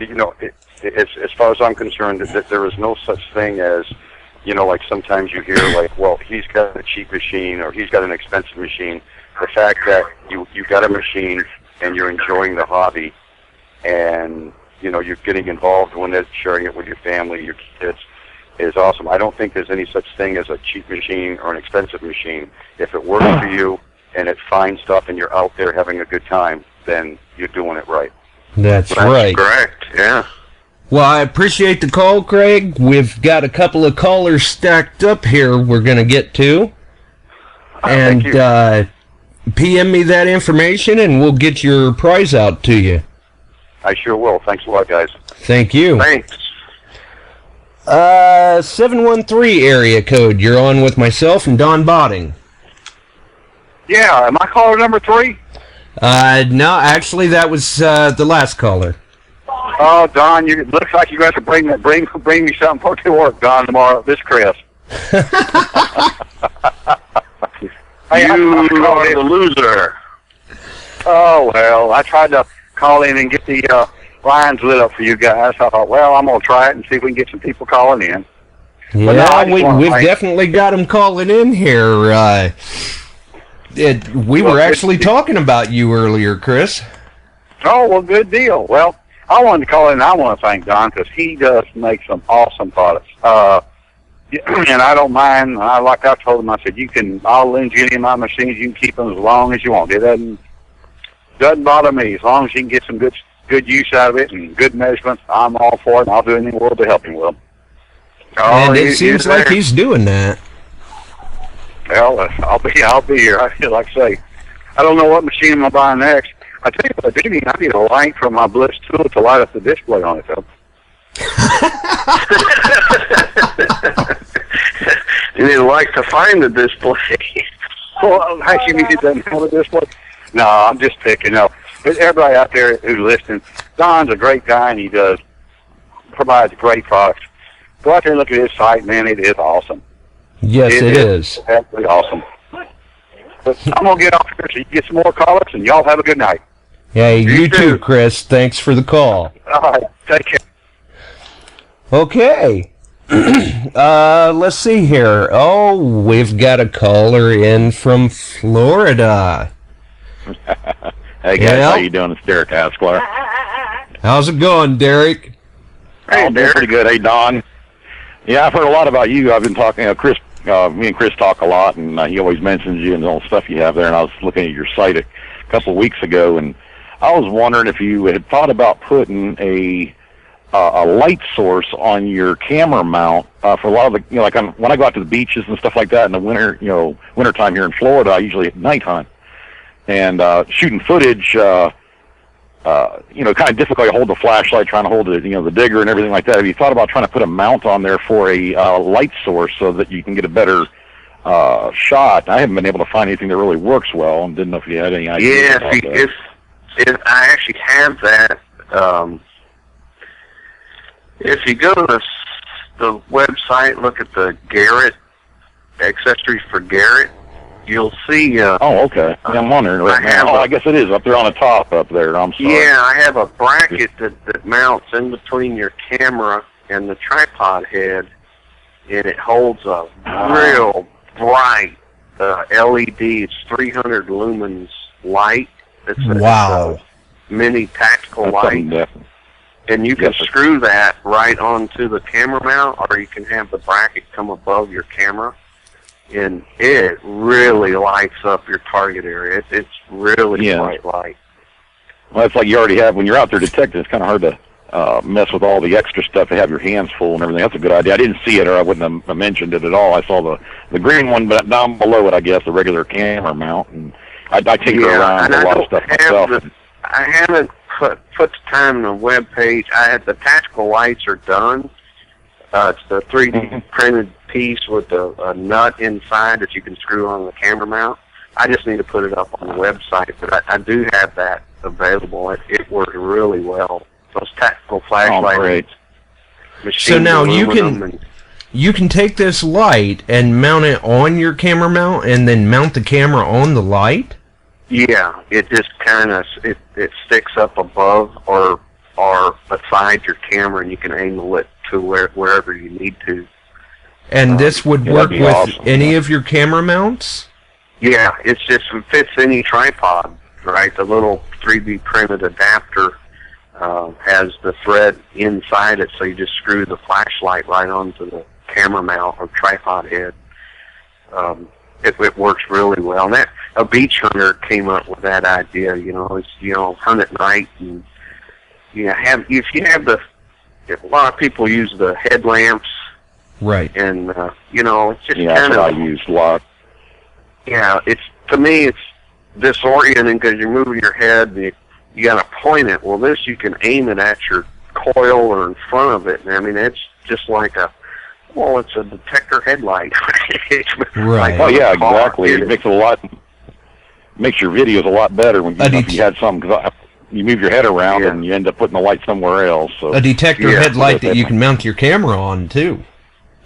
D: As far as I'm concerned, that there is no such thing as, like sometimes you hear like, well, he's got a cheap machine or he's got an expensive machine. The fact that you got a machine and you're enjoying the hobby, and you're getting involved when it's sharing it with your family, your kids, is awesome. I don't think there's any such thing as a cheap machine or an expensive machine. If it works for you and it finds stuff and you're out there having a good time, then you're doing it right.
B: That's right.
C: Correct. Yeah.
B: Well, I appreciate the call, Craig. We've got a couple of callers stacked up here we're going to get to. And
D: Thank you.
B: PM me that information and we'll get your prize out to you.
D: I sure will. Thanks a lot, guys.
B: Thank you.
C: Thanks.
B: 713 area code. You're on with myself and Don Botting.
G: Yeah, am I caller number 3?
B: No, actually, that was the last caller.
G: Oh, Don, it looks like you got to bring me something for to work, Don, tomorrow. This Chris. Hey,
C: You are the loser.
G: Oh, well, I tried to call in and get the lines lit up for you guys. I thought, well, I'm going to try it and see if we can get some people calling in.
B: Yeah,
G: no, I just wanna
B: we've
G: thank-
B: definitely got them calling in here. We were actually talking about you earlier, Chris.
G: Oh, well, good deal. Well, I wanted to call in and I want to thank Don because he does make some awesome products. And I don't mind. Like I told him, I said, I'll lend you any of my machines. You can keep them as long as you want. It doesn't bother me. As long as you can get some good use out of it and good measurements, I'm all for it, and I'll do anything in the world to help him with them.
B: And it seems like he's doing that.
G: Well, I'll be here. Like I say, I don't know what machine I'm buying next. I tell you what I do need. I need a light from my Blitz tool to light up the display on it, though.
C: You need a light to find the display.
G: Well, actually, you doesn't have a display. No, I'm just picking up. But everybody out there who's listening, Don's a great guy, and he provides great products. Go out there and look at his site, man. It is awesome.
B: Yes, it is.
G: Absolutely awesome. But I'm going to get off here so you can get some more callers, and y'all have a good night.
B: Yeah, you too, Chris. Thanks for the call.
G: All right. Take care.
B: Okay. Let's see here. Oh, we've got a caller in from Florida.
I: Hey guys, how you doing? It's Derek Hasklar.
B: How's it going, Derek?
I: Hey, I'm doing pretty good. Hey, Don. Yeah, I've heard a lot about you. I've been talking. Chris, me and Chris talk a lot, and he always mentions you and all the stuff you have there. And I was looking at your site a couple of weeks ago, and I was wondering if you had thought about putting a light source on your camera mount for a lot of the, like when I go out to the beaches and stuff like that in the winter, wintertime here in Florida, I usually at nighttime. And shooting footage, kind of difficult to hold the flashlight, trying to hold the, the digger and everything like that. Have you thought about trying to put a mount on there for a light source so that you can get a better shot? I haven't been able to find anything that really works well, and didn't know if you had any ideas about that.
C: If I actually have that, if you go to the website, look at the Garrett accessories for Garrett, you'll see.
I: Oh, okay. I'm wondering. I guess it is up there on the top up there. I'm sorry.
C: Yeah, I have a bracket that mounts in between your camera and the tripod head, and it holds a real bright LED. It's 300 lumens light. It's a mini tactical light. And you can screw that right onto the camera mount, or you can have the bracket come above your camera. And it really lights up your target area. It's really bright light.
I: Well, it's like you already have, when you're out there detecting, it's kind of hard to mess with all the extra stuff to have your hands full and everything. That's a good idea. I didn't see it, or I wouldn't have mentioned it at all. I sasaw the green one, but down below it, I guess, the regular camera mount. And I tinker around with a lot of stuff myself.
C: I haven't put the time on the web page. The tactical lights are done. It's the 3D printed piece with a nut inside that you can screw on the camera mount. I just need to put it up on the website, but I do have that available. It works really well. Those tactical flashlights.
B: So now you can take this light and mount it on your camera mount, and then mount the camera on the light.
C: Yeah, it just kind of it sticks up above or beside your camera, and you can angle it to wherever you need to.
B: And this would work with any of your camera mounts?
C: Yeah, it fits any tripod, right? The little 3D printed adapter has the thread inside it, so you just screw the flashlight right onto the camera mount or tripod head. It works really well. And a beach hunter came up with that idea. Hunt at night, and a lot of people use the headlamps.
B: Right.
C: And it's just
I: kind of. I use a lot.
C: Yeah, to me it's disorienting because you're moving your head, and you got to point it. Well, this you can aim it at your coil or in front of it. And I mean, it's just like it's a detector headlight.
B: Right.
I: Oh yeah, exactly. It makes your videos a lot better when if you had some, because you move your head around and you end up putting the light somewhere else. So
B: a detector headlight that you can mount your camera on too.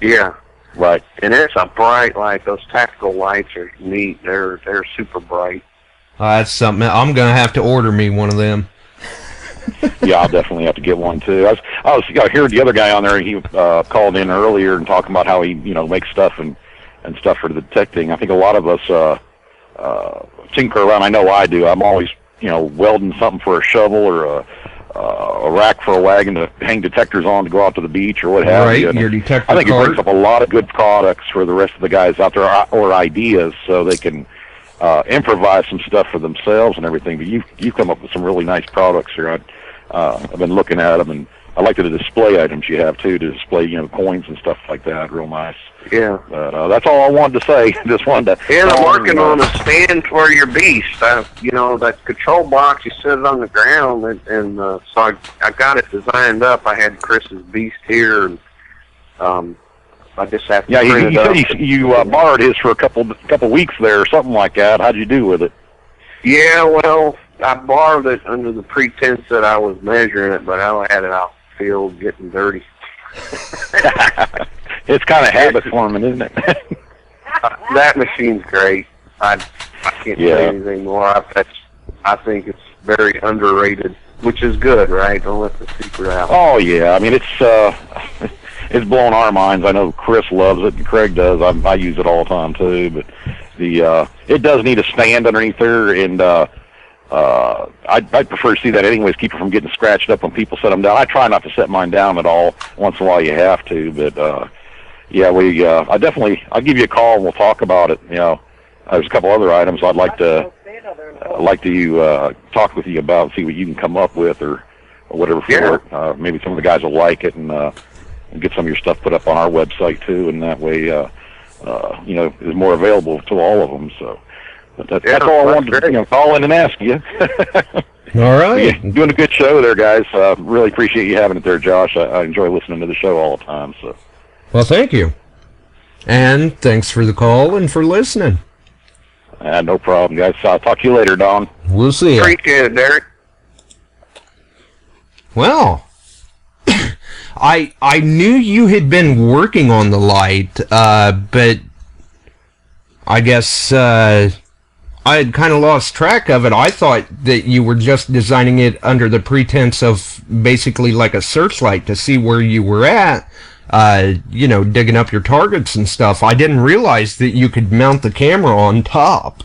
C: Yeah.
I: Right.
C: And it's a bright light. Those tactical lights are neat. They're super bright.
B: That's something. I'm gonna have to order me one of them.
I: Yeah, I'll definitely have to get one too. I heard the other guy on there. He called in earlier and talking about how he makes stuff and stuff for the detecting. I think a lot of us tinker around. I know I do. I'm always welding something for a shovel or a rack for a wagon to hang detectors on to go out to the beach or what have you.
B: Right, your detector
I: I think
B: card.
I: it brings up a lot of good products for the rest of the guys out there, or ideas, so they can improvise some stuff for themselves and everything. But you've come up with some really nice products here. I've been looking at them, and I like the display items you have too, to display coins and stuff like that. Real nice.
C: Yeah.
I: But that's all I wanted to say. Just wanted to.
C: And I'm working on a stand for your beast. That control box, you set it on the ground, and so I got it designed up. I had Chris's beast here, and I just have to print it up.
I: You said you borrowed his for a couple weeks there, or something like that. How'd you do with it?
C: Yeah, well, I borrowed it under the pretense that I was measuring it, but I had it out in the field getting dirty.
I: It's kind of habit forming, isn't it?
C: That machine's great. I can't say anything more. I think it's very underrated, which is good, right? Don't let the secret out.
I: Oh yeah, I mean it's blown our minds. I know Chris loves it and Craig does. I use it all the time too. But it does need a stand underneath there, and I'd prefer to see that anyways. Keep it from getting scratched up when people set them down. I try not to set mine down at all. Once in a while you have to, but I'll give you a call and we'll talk about it. There's a couple other items I'd like to talk with you about, see what you can come up with or whatever for it. Maybe some of the guys will like it and get some of your stuff put up on our website too, and that way is more available to all of them. So that's all I wanted to call in and ask you.
B: All right.
I: You're doing a good show there, guys. Really appreciate you having it there, Josh. I enjoy listening to the show all the time. So.
B: Well, thank you. And thanks for the call and for listening.
I: No problem, guys. I'll talk to you later, Don.
B: We'll see you.
C: Appreciate it, Derek.
B: Well, I knew you had been working on the light, but I guess I had kind of lost track of it. I thought that you were just designing it under the pretense of basically like a searchlight to see where you were at, digging up your targets and stuff. I didn't realize that you could mount the camera on top.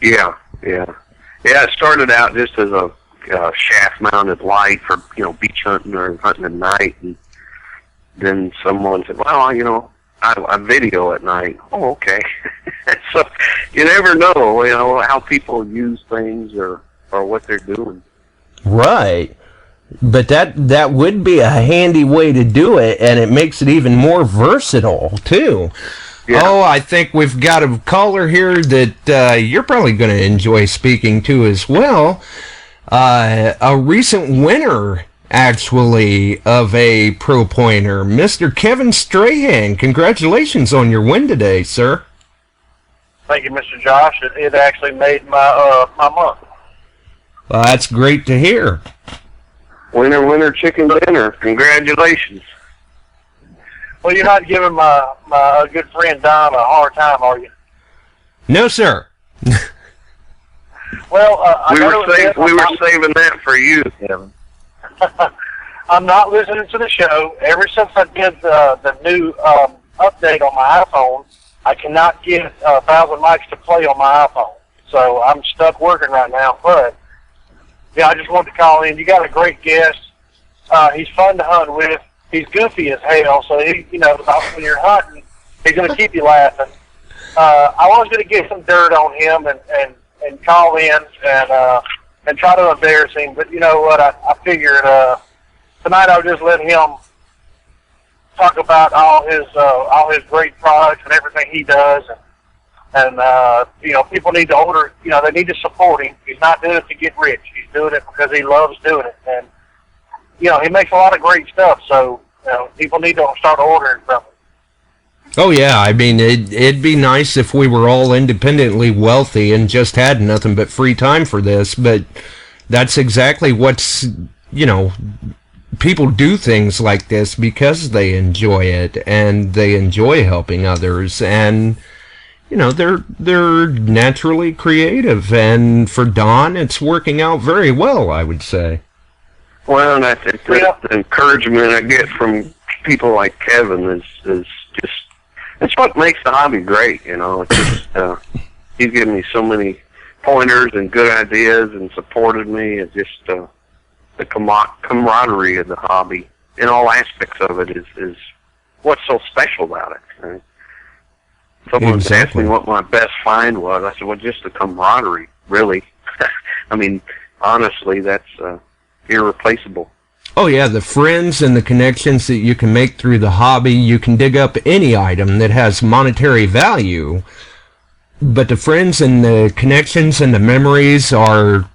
B: Yeah.
C: It started out just as a shaft-mounted light for beach hunting or hunting at night, and then someone said, "Well, I video at night." Oh, okay. So you never know, how people use things or what they're doing.
B: Right. But that would be a handy way to do it, and it makes it even more versatile too. Yeah. Oh, I think we've got a caller here that you're probably going to enjoy speaking to as well. A recent winner, actually, of a Pro Pointer, Mr. Kevin Strahan. Congratulations on your win today, sir.
J: Thank you, Mr. Josh. It actually made my month.
B: Well, that's great to hear.
C: Winner, chicken dinner. Congratulations.
J: Well, you're not giving my good friend Don a hard time, are you?
B: No, sir.
J: Well,
C: we were saving that for you, Kevin.
J: I'm not listening to the show. Ever since I did the new update on my iPhone, I cannot get 1,000 mics to play on my iPhone. So I'm stuck working right now. But, yeah, I just wanted to call in. You got a great guest. He's fun to hunt with. He's goofy as hell. So, when you're hunting, he's going to keep you laughing. I was going to get some dirt on him and call in and try to embarrass him. But you know what? I figured tonight I'll just let him talk about all his great products and everything he does. And And, people need to order, they need to support him. He's not doing it to get rich. He's doing it because he loves doing it. And, he makes a lot of great stuff. So, people need to start ordering from him.
B: Oh yeah, I mean, it'd be nice if we were all independently wealthy and just had nothing but free time for this, but that's exactly what's, people do things like this because they enjoy it and they enjoy helping others, and they're naturally creative, and for Don it's working out very well, I would say.
C: Well, and I think that the encouragement I get from people like Kevin is just, it's what makes the hobby great, It's just, he's given me so many pointers and good ideas and supported me, and just the camaraderie of the hobby in all aspects of it is what's so special about it. Right? Someone asked me what my best find was. I said, well, just the camaraderie, really. I mean, honestly, that's irreplaceable.
B: Oh yeah, the friends and the connections that you can make through the hobby. You can dig up any item that has monetary value, but the friends and the connections and the memories are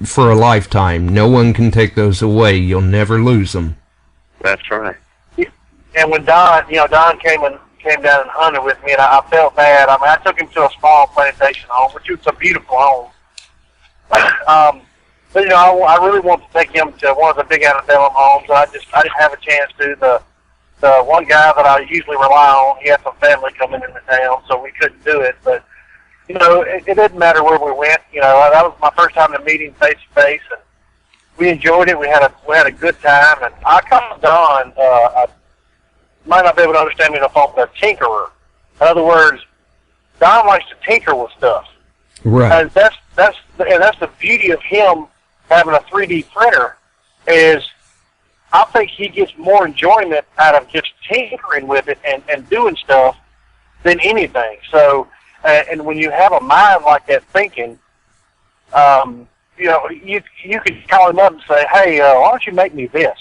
B: for a lifetime. No one can take those away. You'll never lose them.
C: That's right.
J: And when Don came down and hunted with me, and I felt bad. I mean, I took him to a small plantation home, which was a beautiful home. But I really wanted to take him to one of the big antebellum homes. I didn't have a chance to. The one guy that I usually rely on, he had some family coming into town, so we couldn't do it. But it didn't matter where we went. That was my first time to meet him face to face, and we enjoyed it. We had a good time, and I called Don. I might not be able to understand me on the phone, but a tinkerer. In other words, Don likes to tinker with stuff.
B: Right.
J: And that's the beauty of him having a 3D printer, is I think he gets more enjoyment out of just tinkering with it and doing stuff than anything. So, and when you have a mind like that thinking, you could call him up and say, hey, why don't you make me this?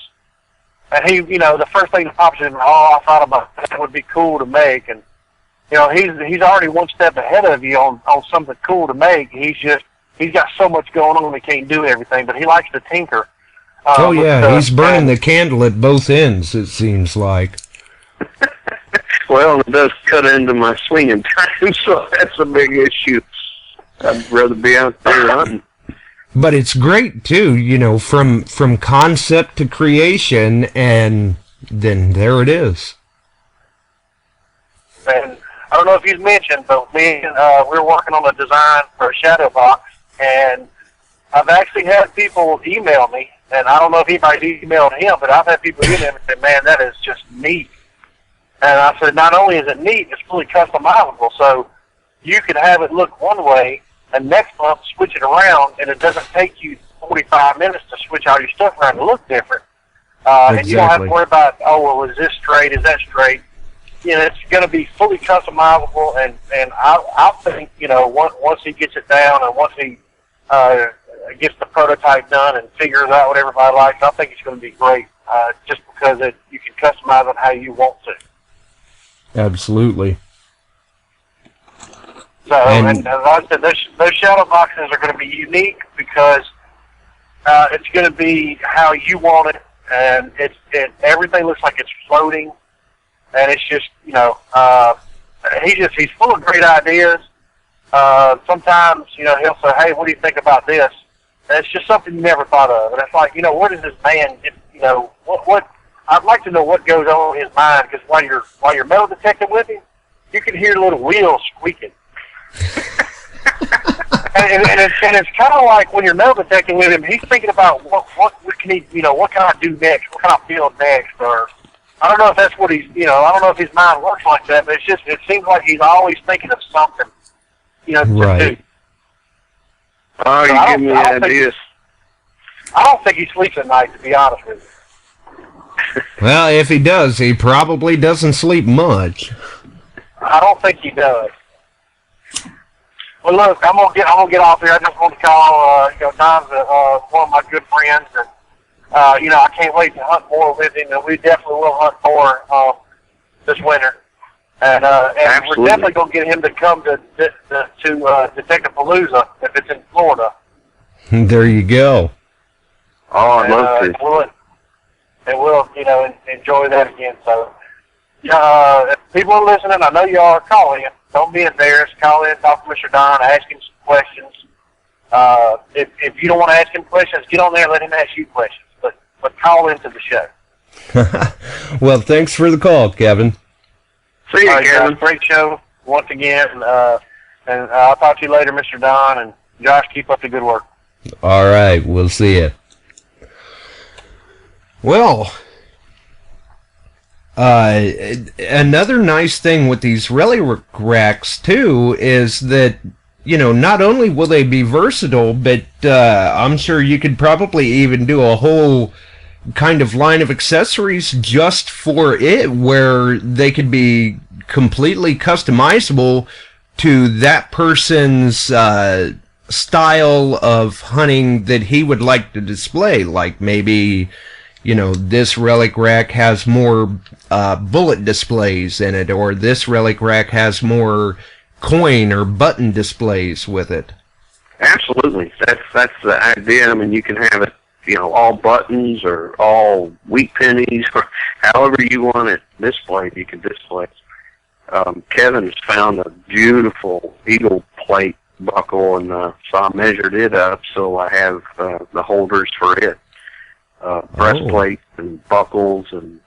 J: And he, the first thing that pops in, I thought about that would be cool to make. And, he's already one step ahead of you on something cool to make. He's got so much going on he can't do everything, but he likes to tinker.
B: Oh yeah, he's burning the candle at both ends, it seems like.
C: Well, it does cut into my swinging time, so that's a big issue. I'd rather be out there hunting.
B: But it's great too, from concept to creation, and then there it is.
J: And I don't know if you've mentioned, but we're working on a design for a shadow box, and I've actually had people email me, and I don't know if anybody's emailed him, but I've had people email me and say, man, that is just neat. And I said, not only is it neat, it's fully customizable, so you can have it look one way, and next month switch it around, and it doesn't take you 45 minutes to switch all your stuff around to look different.
B: Exactly.
J: And you don't have to worry about, is this straight, is that straight? It's going to be fully customizable, and I think, once he gets it down and once he gets the prototype done and figures out what everybody likes, I think it's going to be great, just because you can customize it how you want to.
B: Absolutely.
J: So, and as I said, those shadow boxes are going to be unique because it's going to be how you want it, and everything looks like it's floating, and it's just, he's full of great ideas. Sometimes, he'll say, hey, what do you think about this? And it's just something you never thought of, and it's like, what does this man, what I'd like to know what goes on in his mind, because while you're metal detecting with him, you can hear little wheels squeaking. and it's kind of like when you're metal detecting with him, he's thinking about what can he, what can I do next? What can I build next? Or I don't know if that's what he's, I don't know if his mind works like that, but it seems like he's always thinking of something,
B: right.
J: to do.
C: Oh, you give me ideas.
J: I don't think he sleeps at night, to be honest with you.
B: Well, if he does, he probably doesn't sleep much.
J: I don't think he does. Well, look, I'm gonna get off here. I just want to call. Don's one of my good friends, and I can't wait to hunt more with him, and we definitely will hunt more this winter. And we're
C: Absolutely.
J: definitely going to get him to come to Detectapalooza if it's in Florida.
B: There you go.
C: Oh, I'd love to.
J: And we'll, enjoy that again. So, if people are listening, I know you are, call in. Don't be embarrassed. Call in, talk to Mr. Don, ask him some questions. If you don't want to ask him questions, get on there and let him ask you questions. But call into the show.
B: Well, thanks for the call, Kevin.
C: See you,
J: All right,
C: Kevin.
J: guys, great show once again. And I'll talk to you later, Mr. Don. And Josh, keep up the good work.
B: All right, we'll see you. Well, another nice thing with these relic racks, too, is that, not only will they be versatile, but I'm sure you could probably even do a whole kind of line of accessories just for it, where they could be completely customizable to that person's style of hunting that he would like to display. Like maybe, this relic rack has more bullet displays in it, or this relic rack has more coin or button displays with it.
C: Absolutely. That's the idea. I mean, you can have it, all buttons or all wheat pennies or however you want it displayed, you can display. Kevin has found a beautiful eagle plate buckle, and so I measured it up, so I have the holders for it. Breastplate and buckles and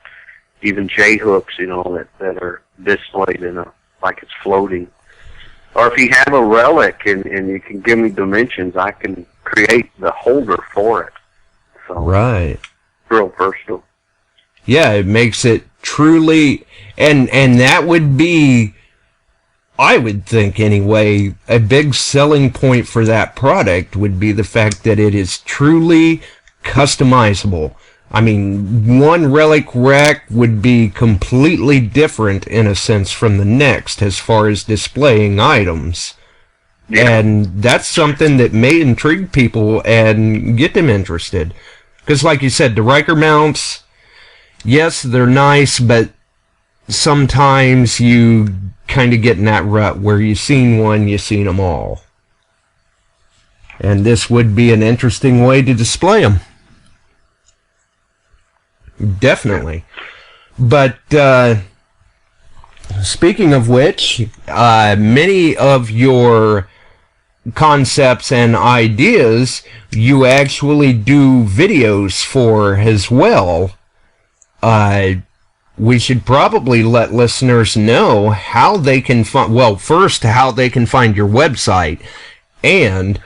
C: even J-hooks, that are displayed like it's floating. Or if you have a relic and you can give me dimensions, I can create the holder for it. So,
B: right.
C: Real versatile.
B: Yeah, it makes it truly, and that would be, I would think anyway, a big selling point for that product would be the fact that it is truly customizable. I mean, one relic rack would be completely different in a sense from the next as far as displaying items. Yeah. And that's something that may intrigue people and get them interested. Because like you said, the Riker mounts, yes, they're nice, but sometimes you kind of get in that rut where you've seen one, you've seen them all. And this would be an interesting way to display them. Definitely. But speaking of which, many of your concepts and ideas you actually do videos for as well. We should probably let listeners know how they can find, well, first, how they can find your website, and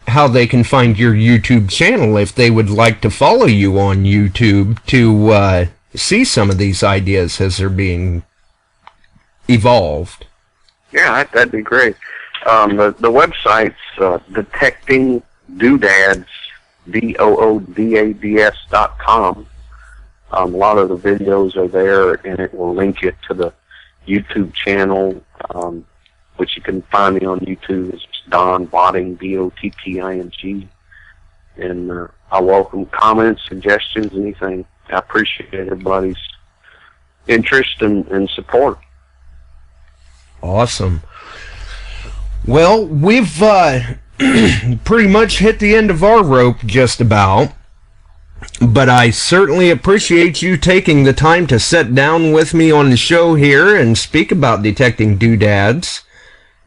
B: how they can find your YouTube channel if they would like to follow you on YouTube to see some of these ideas as they're being evolved.
C: Yeah, that'd be great. The website's Detecting Doodads, DOODADS.com. A lot of the videos are there, and it will link you to the YouTube channel, which you can find me on YouTube. It's Don Botting, Botting. And I welcome comments, suggestions, anything. I appreciate everybody's interest and support.
B: Awesome. Well, we've pretty much hit the end of our rope just about. But I certainly appreciate you taking the time to sit down with me on the show here and speak about detecting doodads.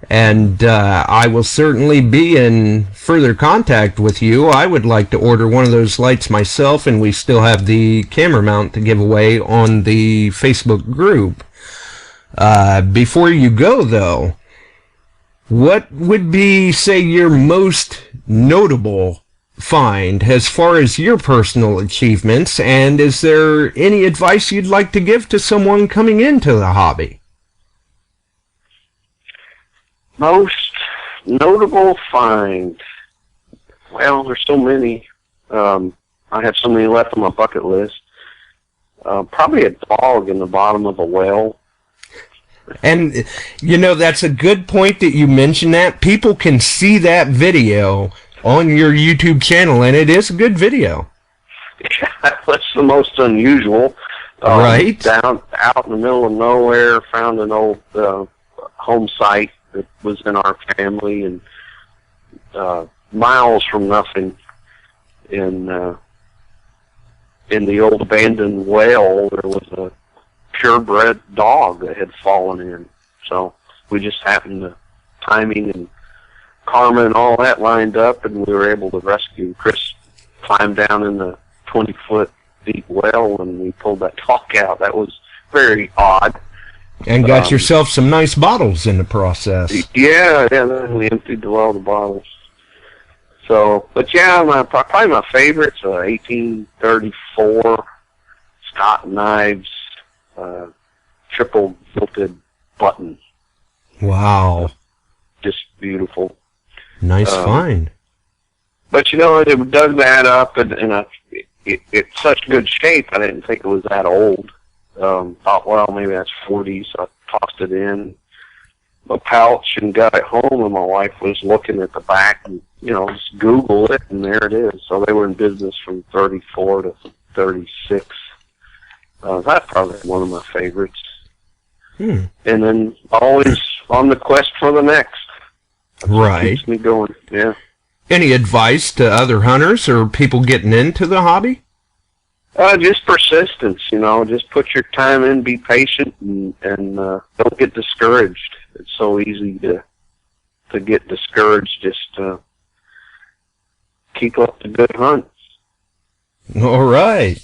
B: And I will certainly be in further contact with you. I would like to order one of those lights myself, and we still have the camera mount to give away on the Facebook group. Before you go, though, what would be, say, your most notable find as far as your personal achievements, and is there any advice you'd like to give to someone coming into the hobby?
C: Most notable find? Well, there's so many. I have so many left on my bucket list. Probably a dog in the bottom of a well.
B: And, that's a good point that you mentioned that. People can see that video on your YouTube channel, and it is a good video.
C: Yeah, that's the most unusual.
B: Right.
C: Down out in the middle of nowhere, found an old home site that was in our family, and miles from nothing in the old abandoned well, there was a purebred dog that had fallen in. So we just happened to, timing and karma and all that lined up, and we were able to rescue. Chris climbed down in the 20-foot deep well, and we pulled that dog out. That was very odd.
B: And got yourself some nice bottles in the process.
C: Yeah, then we emptied all the bottles. So, but yeah, probably my favorite's 1834 Scott Knives triple gilded button.
B: Wow.
C: Just beautiful.
B: Nice find.
C: But you know, it dug that up, and it's such good shape, I didn't think it was that old. Thought, well, maybe that's 40, so I tossed it in a pouch and got it home, and my wife was looking at the back and, just Google it, and there it is. So they were in business from 34 to 36. That's probably one of my favorites. And then always on the quest for the next.
B: Right.
C: Keeps me going, yeah.
B: Any advice to other hunters or people getting into the hobby?
C: Just persistence, just put your time in, be patient, and don't get discouraged. It's so easy to get discouraged. Just keep up the good hunt.
B: All right.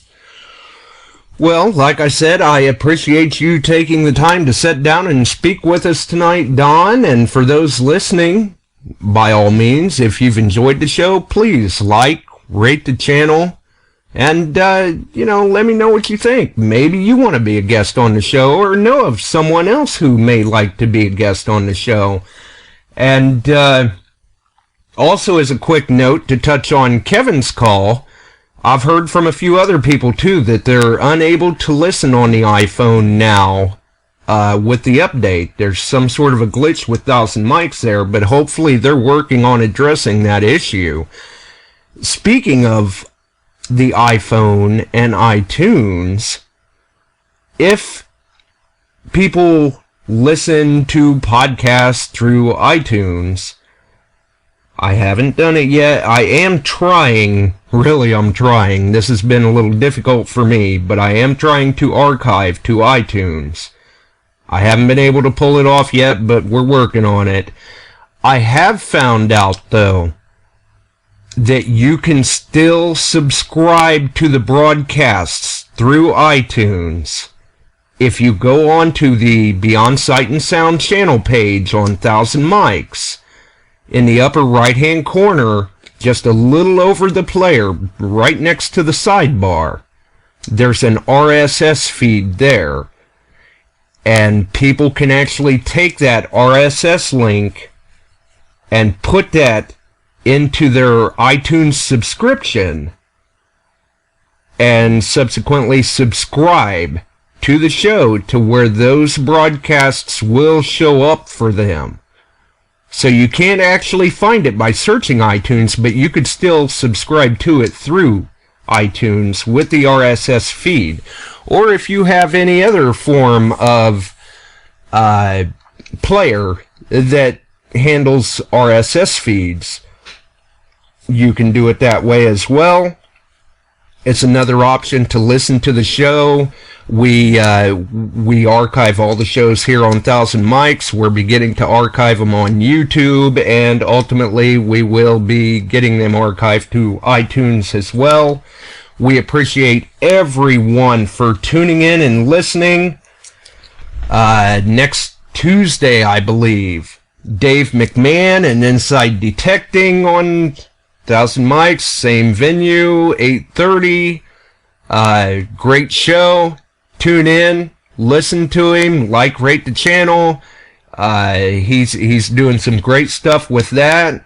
B: Well, like I said, I appreciate you taking the time to sit down and speak with us tonight, Don. And for those listening, by all means, if you've enjoyed the show, please like, rate the channel, and, let me know what you think. Maybe you want to be a guest on the show, or know of someone else who may like to be a guest on the show. And also, as a quick note to touch on Kevin's call, I've heard from a few other people, too, that they're unable to listen on the iPhone now with the update. There's some sort of a glitch with 1000 mics there, but hopefully they're working on addressing that issue. Speaking of the iPhone and iTunes, if people listen to podcasts through iTunes, I haven't done it yet. I am trying. Really, I'm trying. This has been a little difficult for me, but I am trying to archive to iTunes. I haven't been able to pull it off yet, but we're working on it. I have found out, though, that you can still subscribe to the broadcasts through iTunes if you go on to the Beyond Sight and Sound channel page on 1000 Mics. In the upper right-hand corner, just a little over the player, right next to the sidebar, there's an RSS feed there. And people can actually take that RSS link and put that into their iTunes subscription and subsequently subscribe to the show to where those broadcasts will show up for them. So you can't actually find it by searching iTunes, but you could still subscribe to it through iTunes with the RSS feed. Or if you have any other form of player that handles RSS feeds, you can do it that way as well. It's another option to listen to the show. We archive all the shows here on 1000 Mics. We're beginning to archive them on YouTube, and ultimately we will be getting them archived to iTunes as well. We appreciate everyone for tuning in and listening. Next Tuesday, I believe, Dave McMahon and Inside Detecting on 1000 Mics, same venue, 8:30. Great show. Tune in, listen to him, like, rate the channel. He's doing some great stuff with that.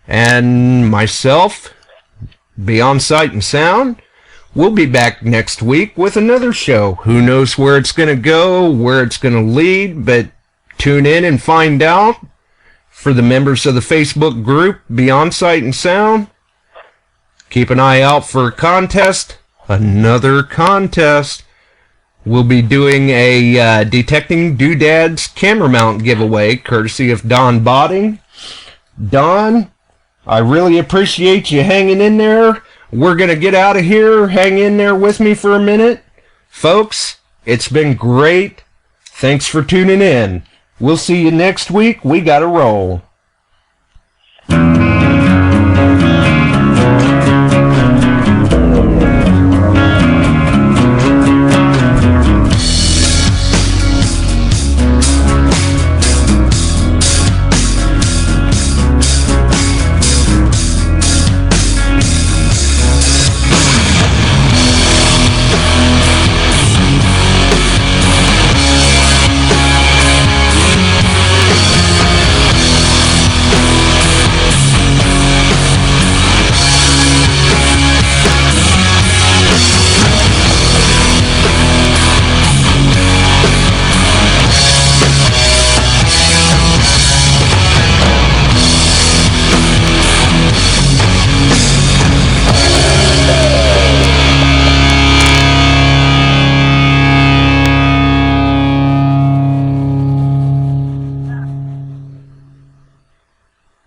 B: And myself, Beyond Sight and Sound, we'll be back next week with another show. Who knows where it's going to go, where it's going to lead, but tune in and find out. For the members of the Facebook group, Beyond Sight and Sound, keep an eye out for a contest. Another contest. we'll be doing a Detecting Doodads camera mount giveaway, courtesy of Don Botting. Don, I really appreciate you hanging in there. We're going to get out of here. Hang in there with me for a minute. Folks, it's been great. Thanks for tuning in. We'll see you next week. We got to roll.